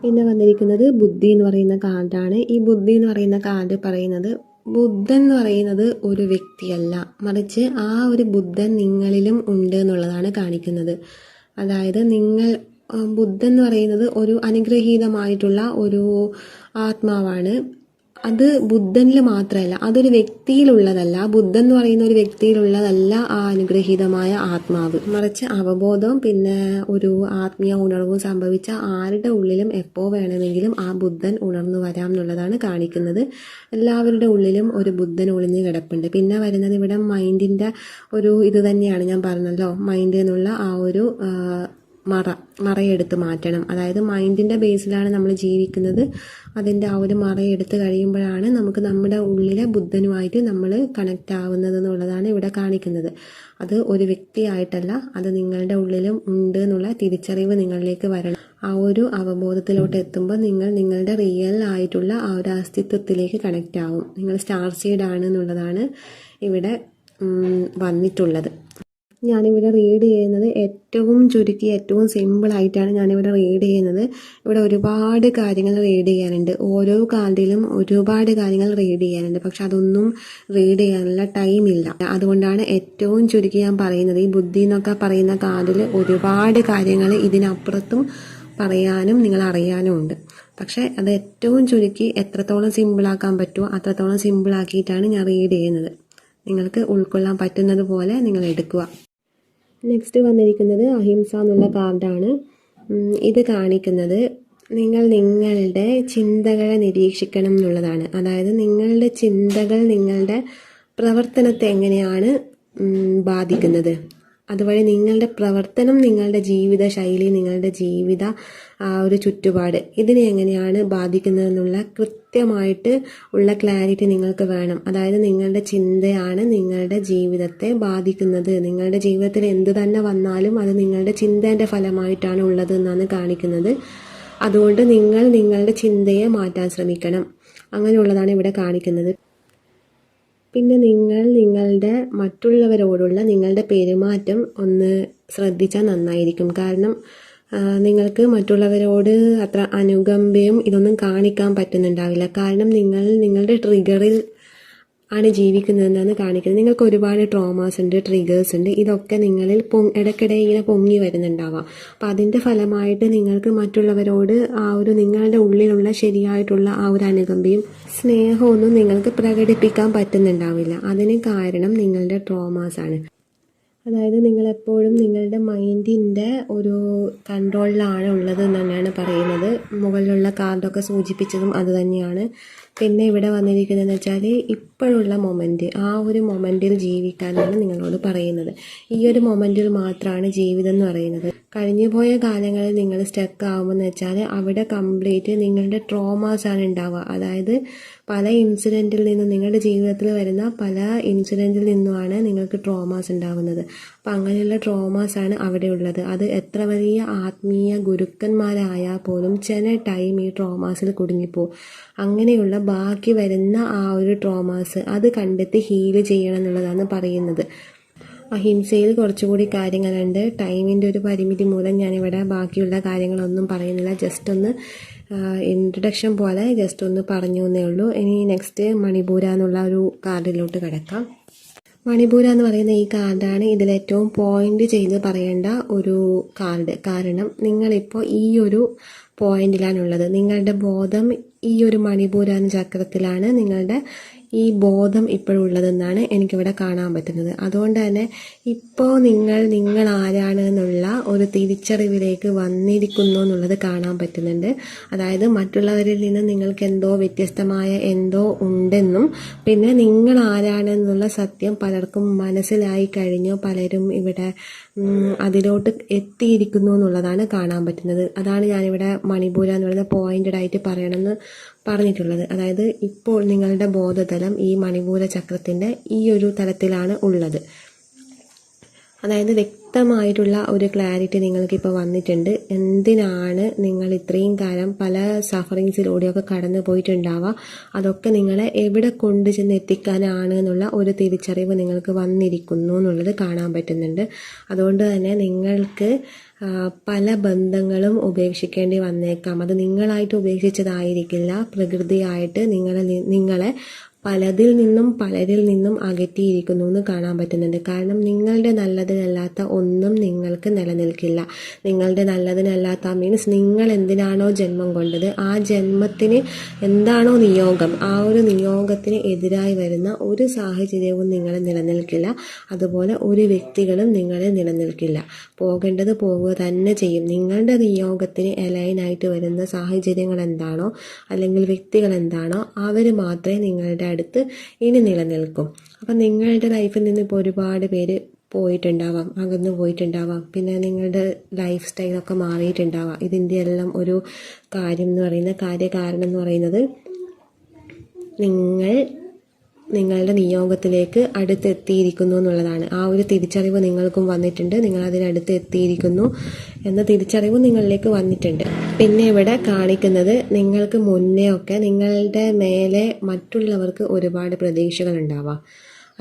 പിന്നെ വന്നിരിക്കുന്നത് ബുദ്ധി എന്ന് പറയുന്ന കാർഡാണ്. ഈ ബുദ്ധി എന്ന് പറയുന്ന കാർഡ് പറയുന്നത് ബുദ്ധൻ എന്ന് പറയുന്നത് ഒരു വ്യക്തിയല്ല, മറിച്ച് ആ ഒരു ബുദ്ധൻ നിങ്ങളിലും ഉണ്ട് എന്നുള്ളതാണ് കാണിക്കുന്നത്. അതായത് ബുദ്ധൻ എന്ന് പറയുന്നത് ഒരു അനുഗ്രഹീതമായിട്ടുള്ള ഒരു ആത്മാവാണ്. അത് ബുദ്ധനിൽ മാത്രമല്ല, അതൊരു വ്യക്തിയിലുള്ളതല്ല. ബുദ്ധൻ എന്ന് പറയുന്ന ഒരു വ്യക്തിയിലുള്ളതല്ല ആ അനുഗ്രഹീതമായ ആത്മാവ്, മറിച്ച് അവബോധവും പിന്നെ ഒരു ആത്മീയ ഉണർവും സംഭവിച്ച ആരുടെ ഉള്ളിലും എപ്പോൾ വേണമെങ്കിലും ആ ബുദ്ധൻ ഉണർന്നു വരാം എന്നുള്ളതാണ് കാണിക്കുന്നത്. എല്ലാവരുടെ ഉള്ളിലും ഒരു ബുദ്ധൻ ഒളിഞ്ഞു കിടപ്പുണ്ട്. പിന്നെ വരുന്നത് ഇവിടെ മൈൻഡിൻ്റെ ഒരു ഇത് തന്നെയാണ്. ഞാൻ പറഞ്ഞല്ലോ, മൈൻഡ് എന്നുള്ള ആ ഒരു മറയെടുത്ത് മാറ്റണം. അതായത് മൈൻഡിൻ്റെ ബേസിലാണ് നമ്മൾ ജീവിക്കുന്നത്. അതിൻ്റെ ആ ഒരു മറയെടുത്ത് കഴിയുമ്പോഴാണ് നമുക്ക് നമ്മുടെ ഉള്ളിലെ ബുദ്ധനുമായിട്ട് നമ്മൾ കണക്റ്റ് ആവുന്നത് എന്നുള്ളതാണ് ഇവിടെ കാണിക്കുന്നത്. അത് ഒരു വ്യക്തിയായിട്ടല്ല, അത് നിങ്ങളുടെ ഉള്ളിലും ഉണ്ട് എന്നുള്ള തിരിച്ചറിവ് നിങ്ങളിലേക്ക് വരണം. ആ ഒരു അവബോധത്തിലോട്ട് എത്തുമ്പോൾ നിങ്ങളുടെ റിയൽ ആയിട്ടുള്ള ആ ഒരു അസ്തിത്വത്തിലേക്ക് കണക്റ്റ് ആവും. നിങ്ങൾ സ്റ്റാർ സീഡ് ആണ് എന്നുള്ളതാണ് ഇവിടെ വന്നിട്ടുള്ളത്. ഞാനിവിടെ റീഡ് ചെയ്യുന്നത് ഏറ്റവും ചുരുക്കി ഏറ്റവും സിമ്പിളായിട്ടാണ് ഞാനിവിടെ റീഡ് ചെയ്യുന്നത്. ഇവിടെ ഒരുപാട് കാര്യങ്ങൾ റീഡ് ചെയ്യാനുണ്ട്. ഓരോ കാർഡിലും ഒരുപാട് കാര്യങ്ങൾ റീഡ് ചെയ്യാനുണ്ട്. പക്ഷെ അതൊന്നും റീഡ് ചെയ്യാനുള്ള ടൈമില്ല. അതുകൊണ്ടാണ് ഏറ്റവും ചുരുക്കി ഞാൻ പറയുന്നത്. ഈ ബുദ്ധി എന്നൊക്കെ പറയുന്ന കാർഡിൽ ഒരുപാട് കാര്യങ്ങൾ ഇതിനപ്പുറത്തും പറയാനും നിങ്ങൾ അറിയാനും ഉണ്ട്. പക്ഷെ അത് ഏറ്റവും ചുരുക്കി എത്രത്തോളം സിമ്പിളാക്കാൻ പറ്റുമോ അത്രത്തോളം സിമ്പിളാക്കിയിട്ടാണ് ഞാൻ റീഡ് ചെയ്യുന്നത്. നിങ്ങൾക്ക് ഉൾക്കൊള്ളാൻ പറ്റുന്നത് പോലെ നിങ്ങൾ എടുക്കുക. നെക്സ്റ്റ് വന്നിരിക്കുന്നത് അഹിംസ എന്നുള്ള കാർഡാണ്. ഇത് കാണിക്കുന്നത് നിങ്ങളുടെ ചിന്തകളെ നിരീക്ഷിക്കണം എന്നുള്ളതാണ്. അതായത് നിങ്ങളുടെ ചിന്തകൾ നിങ്ങളുടെ പ്രവർത്തനത്തെ എങ്ങനെയാണ് ബാധിക്കുന്നത്, അതുവഴി നിങ്ങളുടെ പ്രവർത്തനം നിങ്ങളുടെ ജീവിത ശൈലി, നിങ്ങളുടെ ജീവിത ഒരു ചുറ്റുപാട് ഇതിനെ എങ്ങനെയാണ് ബാധിക്കുന്നതെന്നുള്ള കൃത്യമായിട്ട് ഉള്ള ക്ലാരിറ്റി നിങ്ങൾക്ക് വേണം. അതായത് നിങ്ങളുടെ ചിന്തയാണ് നിങ്ങളുടെ ജീവിതത്തെ ബാധിക്കുന്നത്. നിങ്ങളുടെ ജീവിതത്തിൽ എന്ത് തന്നെ വന്നാലും അത് നിങ്ങളുടെ ചിന്തേൻ്റെ ഫലമായിട്ടാണ് ഉള്ളത് എന്നാണ് കാണിക്കുന്നത്. അതുകൊണ്ട് നിങ്ങളുടെ ചിന്തയെ മാറ്റാൻ ശ്രമിക്കണം. അങ്ങനെയുള്ളതാണ് ഇവിടെ കാണിക്കുന്നത്. പിന്നെ നിങ്ങളുടെ മറ്റുള്ളവരോടുള്ള നിങ്ങളുടെ പെരുമാറ്റം ഒന്ന് ശ്രദ്ധിച്ചാൽ നന്നായിരിക്കും. കാരണം നിങ്ങൾക്ക് മറ്റുള്ളവരോട് അത്ര അനുകമ്പയും ഇതൊന്നും കാണിക്കാൻ പറ്റുന്നുണ്ടാവില്ല. കാരണം നിങ്ങളുടെ ട്രിഗറിൽ ആണ് ജീവിക്കുന്നതെന്നാണ് കാണിക്കുന്നത്. നിങ്ങൾക്ക് ഒരുപാട് ട്രോമാസ് ഉണ്ട്, ട്രിഗേഴ്സ് ഉണ്ട്. ഇതൊക്കെ നിങ്ങളിൽ ഇടയ്ക്കിടെ ഇങ്ങനെ പൊങ്ങി വരുന്നുണ്ടാവാം. അപ്പം അതിൻ്റെ ഫലമായിട്ട് നിങ്ങൾക്ക് മറ്റുള്ളവരോട് ആ ഒരു നിങ്ങളുടെ ഉള്ളിലുള്ള ശരിയായിട്ടുള്ള ആ ഒരു അനുകമ്പയും സ്നേഹമൊന്നും നിങ്ങൾക്ക് പ്രകടിപ്പിക്കാൻ പറ്റുന്നുണ്ടാവില്ല. അതിന് കാരണം നിങ്ങളുടെ ട്രോമാസ് ആണ്. അതായത് നിങ്ങളെപ്പോഴും നിങ്ങളുടെ മൈൻഡിൻ്റെ ഒരു കൺട്രോളിലാണ് ഉള്ളത് എന്ന് തന്നെയാണ് പറയുന്നത്. മുകളിലുള്ള കാർഡൊക്കെ സൂചിപ്പിച്ചതും അത് തന്നെയാണ്. പിന്നെ ഇവിടെ വന്നിരിക്കുന്നതെന്ന് വെച്ചാൽ ഇപ്പോഴുള്ള മൊമെൻറ്റ്, ആ ഒരു മൊമെൻറ്റിൽ ജീവിക്കാനാണ് നിങ്ങളോട് പറയുന്നത്. ഈ ഒരു മൊമെൻറ്റിൽ മാത്രമാണ് ജീവിതം എന്ന് പറയുന്നത്. കഴിഞ്ഞുപോയ കാലങ്ങളിൽ നിങ്ങൾ സ്റ്റക്ക് ആകുമെന്ന് വെച്ചാൽ അവിടെ കംപ്ലീറ്റ് നിങ്ങളുടെ ട്രോമാസ് ആണ് ഉണ്ടാവുക. അതായത് പല ഇൻസിഡൻറ്റിൽ നിന്നും നിങ്ങളുടെ ജീവിതത്തിൽ വരുന്ന പല ഇൻസിഡൻറ്റിൽ നിന്നുമാണ് നിങ്ങൾക്ക് ട്രോമാസ് ഉണ്ടാകുന്നത്. അപ്പം അങ്ങനെയുള്ള ട്രോമാസ് ആണ് അവിടെ ഉള്ളത്. അത് എത്ര വലിയ ആത്മീയ ഗുരുക്കന്മാരായാൽ പോലും ചില ടൈം ഈ ട്രോമാസിൽ കുടുങ്ങിപ്പോവും. അങ്ങനെയുള്ള ബാക്കി വരുന്ന ആ ഒരു ട്രോമാസ് അത് കണ്ടെത്തി ഹീല് ചെയ്യണം എന്നുള്ളതാണ് പറയുന്നത്. അഹിംസയിൽ കുറച്ചുകൂടി കാര്യങ്ങളുണ്ട്. ടൈമിൻ്റെ ഒരു പരിമിതി മൂലം ഞാനിവിടെ ബാക്കിയുള്ള കാര്യങ്ങളൊന്നും പറയുന്നില്ല. ജസ്റ്റ് ഒന്ന് ഇൻട്രഡക്ഷൻ പോലെ ജസ്റ്റ് ഒന്ന് പറഞ്ഞു എന്നേ ഉള്ളൂ. ഇനി നെക്സ്റ്റ് മണിപൂര എന്നുള്ള ഒരു കാർഡിലോട്ട് കിടക്കാം. മണിപൂര എന്ന് പറയുന്ന ഈ കാർഡാണ് ഇതിലേറ്റവും പോയിന്റ് ചെയ്ത് പറയേണ്ട ഒരു കാർഡ്. കാരണം നിങ്ങളിപ്പോൾ ഈ ഒരു പോയിന്റിലാണുള്ളത്. നിങ്ങളുടെ ബോധം ഈ ഒരു മണിപൂര എന്ന ചക്രത്തിലാണ് നിങ്ങളുടെ ഈ ബോധം ഇപ്പോഴുള്ളതെന്നാണ് എനിക്കിവിടെ കാണാൻ പറ്റുന്നത്. അതുകൊണ്ട് തന്നെ ഇപ്പോൾ നിങ്ങൾ ആരാണ് എന്നുള്ള ഒരു തിരിച്ചറിവിലേക്ക് വന്നിരിക്കുന്നു എന്നുള്ളത് കാണാൻ പറ്റുന്നുണ്ട്. അതായത് മറ്റുള്ളവരിൽ നിന്ന് നിങ്ങൾക്ക് എന്തോ വ്യത്യസ്തമായ എന്തോ ഉണ്ടെന്നും പിന്നെ നിങ്ങൾ ആരാണെന്നുള്ള സത്യം പലർക്കും മനസ്സിലായി കഴിഞ്ഞു. പലരും ഇവിടെ അതിലോട്ട് എത്തിയിരിക്കുന്നു എന്നുള്ളതാണ് കാണാൻ പറ്റുന്നത്. അതാണ് ഞാനിവിടെ മണിപൂര എന്ന് പറയുന്ന പോയിന്റഡ് ആയിട്ട് പറയണമെന്ന് പറഞ്ഞിട്ടുള്ളത്. അതായത് ഇപ്പോൾ നിങ്ങളുടെ ബോധതലം ഈ മണിപൂര ചക്രത്തിൻ്റെ ഈ ഒരു തലത്തിലാണ് ഉള്ളത്. അതായത് വ്യക്തമായിട്ടുള്ള ഒരു ക്ലാരിറ്റി നിങ്ങൾക്കിപ്പോൾ വന്നിട്ടുണ്ട്. എന്തിനാണ് നിങ്ങൾ ഇത്രയും കാലം പല സഫറിങ്സിലൂടെയൊക്കെ കടന്നു പോയിട്ടുണ്ടാവുക, അതൊക്കെ നിങ്ങളെ എവിടെ കൊണ്ട് ചെന്ന് എത്തിക്കാനാണ് എന്നുള്ള ഒരു തിരിച്ചറിവ് നിങ്ങൾക്ക് വന്നിരിക്കുന്നു എന്നുള്ളത് കാണാൻ പറ്റുന്നുണ്ട്. അതുകൊണ്ട് തന്നെ നിങ്ങൾക്ക് പല ബന്ധങ്ങളും ഉപേക്ഷിക്കേണ്ടി വന്നേക്കാം. അത് നിങ്ങളായിട്ട് ഉപേക്ഷിച്ചതായിരിക്കില്ല, പ്രകൃതിയായിട്ട് നിങ്ങളെ പലരിൽ നിന്നും അകറ്റിയിരിക്കുന്നു എന്ന് കാണാൻ പറ്റുന്നുണ്ട്. കാരണം നിങ്ങളുടെ നല്ലതിനല്ലാത്ത ഒന്നും നിങ്ങൾക്ക് നിലനിൽക്കില്ല. നിങ്ങളുടെ നല്ലതിനല്ലാത്ത മീൻസ് നിങ്ങൾ എന്തിനാണോ ജന്മം കൊണ്ടത് ആ ജന്മത്തിന് എന്താണോ നിയോഗം, ആ ഒരു നിയോഗത്തിന് എതിരായി വരുന്ന ഒരു സാഹചര്യവും നിങ്ങളെ നിലനിൽക്കില്ല. അതുപോലെ ഒരു വ്യക്തികളും നിങ്ങളെ നിലനിൽക്കില്ല. പോകേണ്ടത് പോവുക തന്നെ ചെയ്യും. നിങ്ങളുടെ നിയോഗത്തിന് അലൈനായിട്ട് വരുന്ന സാഹചര്യങ്ങൾ എന്താണോ അല്ലെങ്കിൽ വ്യക്തികൾ എന്താണോ അവർ മാത്രമേ നിങ്ങളുടെ അടുത്ത് ഇനി നിലനിൽക്കും. അപ്പം നിങ്ങളുടെ ലൈഫിൽ നിന്ന് ഇപ്പോൾ ഒരുപാട് പേര് പോയിട്ടുണ്ടാവാം, അകന്നു പോയിട്ടുണ്ടാവാം. പിന്നെ നിങ്ങളുടെ ലൈഫ് സ്റ്റൈലൊക്കെ മാറിയിട്ടുണ്ടാവാം. ഇതിൻ്റെ എല്ലാം ഒരു കാര്യം എന്ന് പറയുന്ന കാര്യകാരണം എന്ന് പറയുന്നത് നിങ്ങളുടെ നിയോഗത്തിലേക്ക് അടുത്തെത്തിയിരിക്കുന്നു എന്നുള്ളതാണ്. ആ ഒരു തിരിച്ചറിവ് നിങ്ങൾക്കും വന്നിട്ടുണ്ട്. നിങ്ങൾ അതിനടുത്ത് എത്തിയിരിക്കുന്നു എന്ന തിരിച്ചറിവ് നിങ്ങളിലേക്ക് വന്നിട്ടുണ്ട്. പിന്നെ ഇവിടെ കാണിക്കുന്നത് നിങ്ങൾക്ക് മുന്നേ ഒക്കെ നിങ്ങളുടെ മേലെ മറ്റുള്ളവർക്ക് ഒരുപാട് പ്രതീക്ഷകൾ ഉണ്ടാവാം.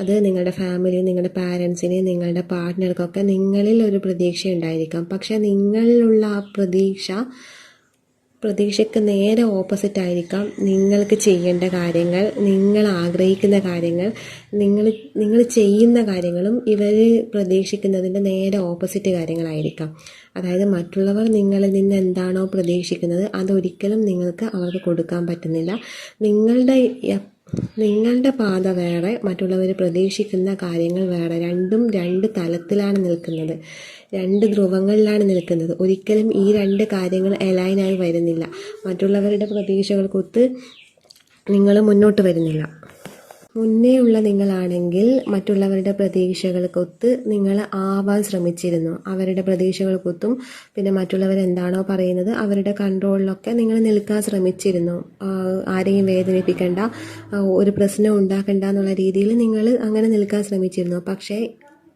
അത് നിങ്ങളുടെ ഫാമിലി, നിങ്ങളുടെ പാരൻസിന്, നിങ്ങളുടെ പാർട്ട്ണർക്കൊക്കെ നിങ്ങളിൽ ഒരു പ്രതീക്ഷ ഉണ്ടായിരിക്കാം. പക്ഷെ നിങ്ങളിലുള്ള ആ പ്രതീക്ഷയ്ക്ക് നേരെ ഓപ്പോസിറ്റ് ആയിരിക്കാം നിങ്ങൾക്ക് ചെയ്യേണ്ട കാര്യങ്ങൾ, നിങ്ങൾ ആഗ്രഹിക്കുന്ന കാര്യങ്ങൾ, നിങ്ങൾ ചെയ്യുന്ന കാര്യങ്ങളും ഇവർ പ്രതീക്ഷിക്കുന്നതിൻ്റെ നേരെ ഓപ്പോസിറ്റ് കാര്യങ്ങളായിരിക്കാം. അതായത് മറ്റുള്ളവർ നിങ്ങളിൽ നിന്ന് എന്താണോ പ്രതീക്ഷിക്കുന്നത് അതൊരിക്കലും നിങ്ങൾക്ക് അവർക്ക് കൊടുക്കാൻ പറ്റുന്നില്ല. നിങ്ങളുടെ പാത വേറെ, മറ്റുള്ളവർ പ്രതീക്ഷിക്കുന്ന കാര്യങ്ങൾ വേറെ. രണ്ടും രണ്ട് തലത്തിലാണ് നിൽക്കുന്നത്, രണ്ട് ധ്രുവങ്ങളിലാണ് നിൽക്കുന്നത്. ഒരിക്കലും ഈ രണ്ട് കാര്യങ്ങൾ അലൈനായി വരുന്നില്ല. മറ്റുള്ളവരുടെ പ്രതീക്ഷകൾക്കൊത്ത് നിങ്ങൾ മുന്നോട്ട് വരുന്നില്ല. മുന്നേ ഉള്ള നിങ്ങളാണെങ്കിൽ മറ്റുള്ളവരുടെ പ്രതീക്ഷകൾക്കൊത്ത് നിങ്ങൾ ആവാൻ ശ്രമിച്ചിരുന്നു. അവരുടെ പ്രതീക്ഷകൾക്കൊത്തും പിന്നെ മറ്റുള്ളവരെന്താണോ പറയുന്നത് അവരുടെ കൺട്രോളിലൊക്കെ നിങ്ങൾ നിൽക്കാൻ ശ്രമിച്ചിരുന്നു. ആരെയും വേദനിപ്പിക്കേണ്ട, ഒരു പ്രശ്നം ഉണ്ടാക്കണ്ട എന്നുള്ള രീതിയിൽ നിങ്ങൾ അങ്ങനെ നിൽക്കാൻ ശ്രമിച്ചിരുന്നു. പക്ഷേ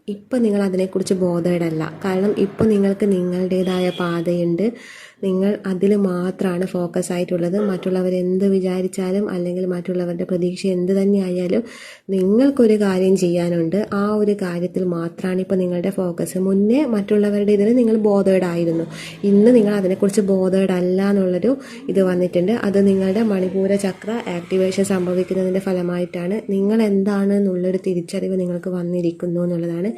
ഇപ്പം നിങ്ങൾ അതിനെക്കുറിച്ച് ബോധേഡല്ല. കാരണം ഇപ്പോൾ നിങ്ങൾക്ക് നിങ്ങളുടേതായ പാതയുണ്ട്, നിങ്ങൾ അതിൽ മാത്രമാണ് ഫോക്കസ് ആയിട്ടുള്ളത്. മറ്റുള്ളവർ എന്ത് വിചാരിച്ചാലും അല്ലെങ്കിൽ മറ്റുള്ളവരുടെ പ്രതീക്ഷ എന്ത് തന്നെ ആയാലും നിങ്ങൾക്കൊരു കാര്യം ചെയ്യാനുണ്ട്. ആ ഒരു കാര്യത്തിൽ മാത്രമാണ് ഇപ്പോൾ നിങ്ങളുടെ ഫോക്കസ്. മുന്നേ മറ്റുള്ളവരുടെ ഇതിൽ നിങ്ങൾ ബോധേഡ് ആയിരുന്നു. ഇന്ന് നിങ്ങൾ അതിനെക്കുറിച്ച് ബോധേഡ് അല്ല എന്നുള്ളൊരു ഇത് വന്നിട്ടുണ്ട്. അത് നിങ്ങളുടെ മണിപൂര ചക്ര ആക്ടിവേഷൻ സംഭവിക്കുന്നതിൻ്റെ ഫലമായിട്ടാണ്. നിങ്ങൾ എന്താണ് എന്നുള്ളൊരു തിരിച്ചറിവ് നിങ്ങൾക്ക് വന്നിരിക്കുന്നു എന്നുള്ളതാണ്.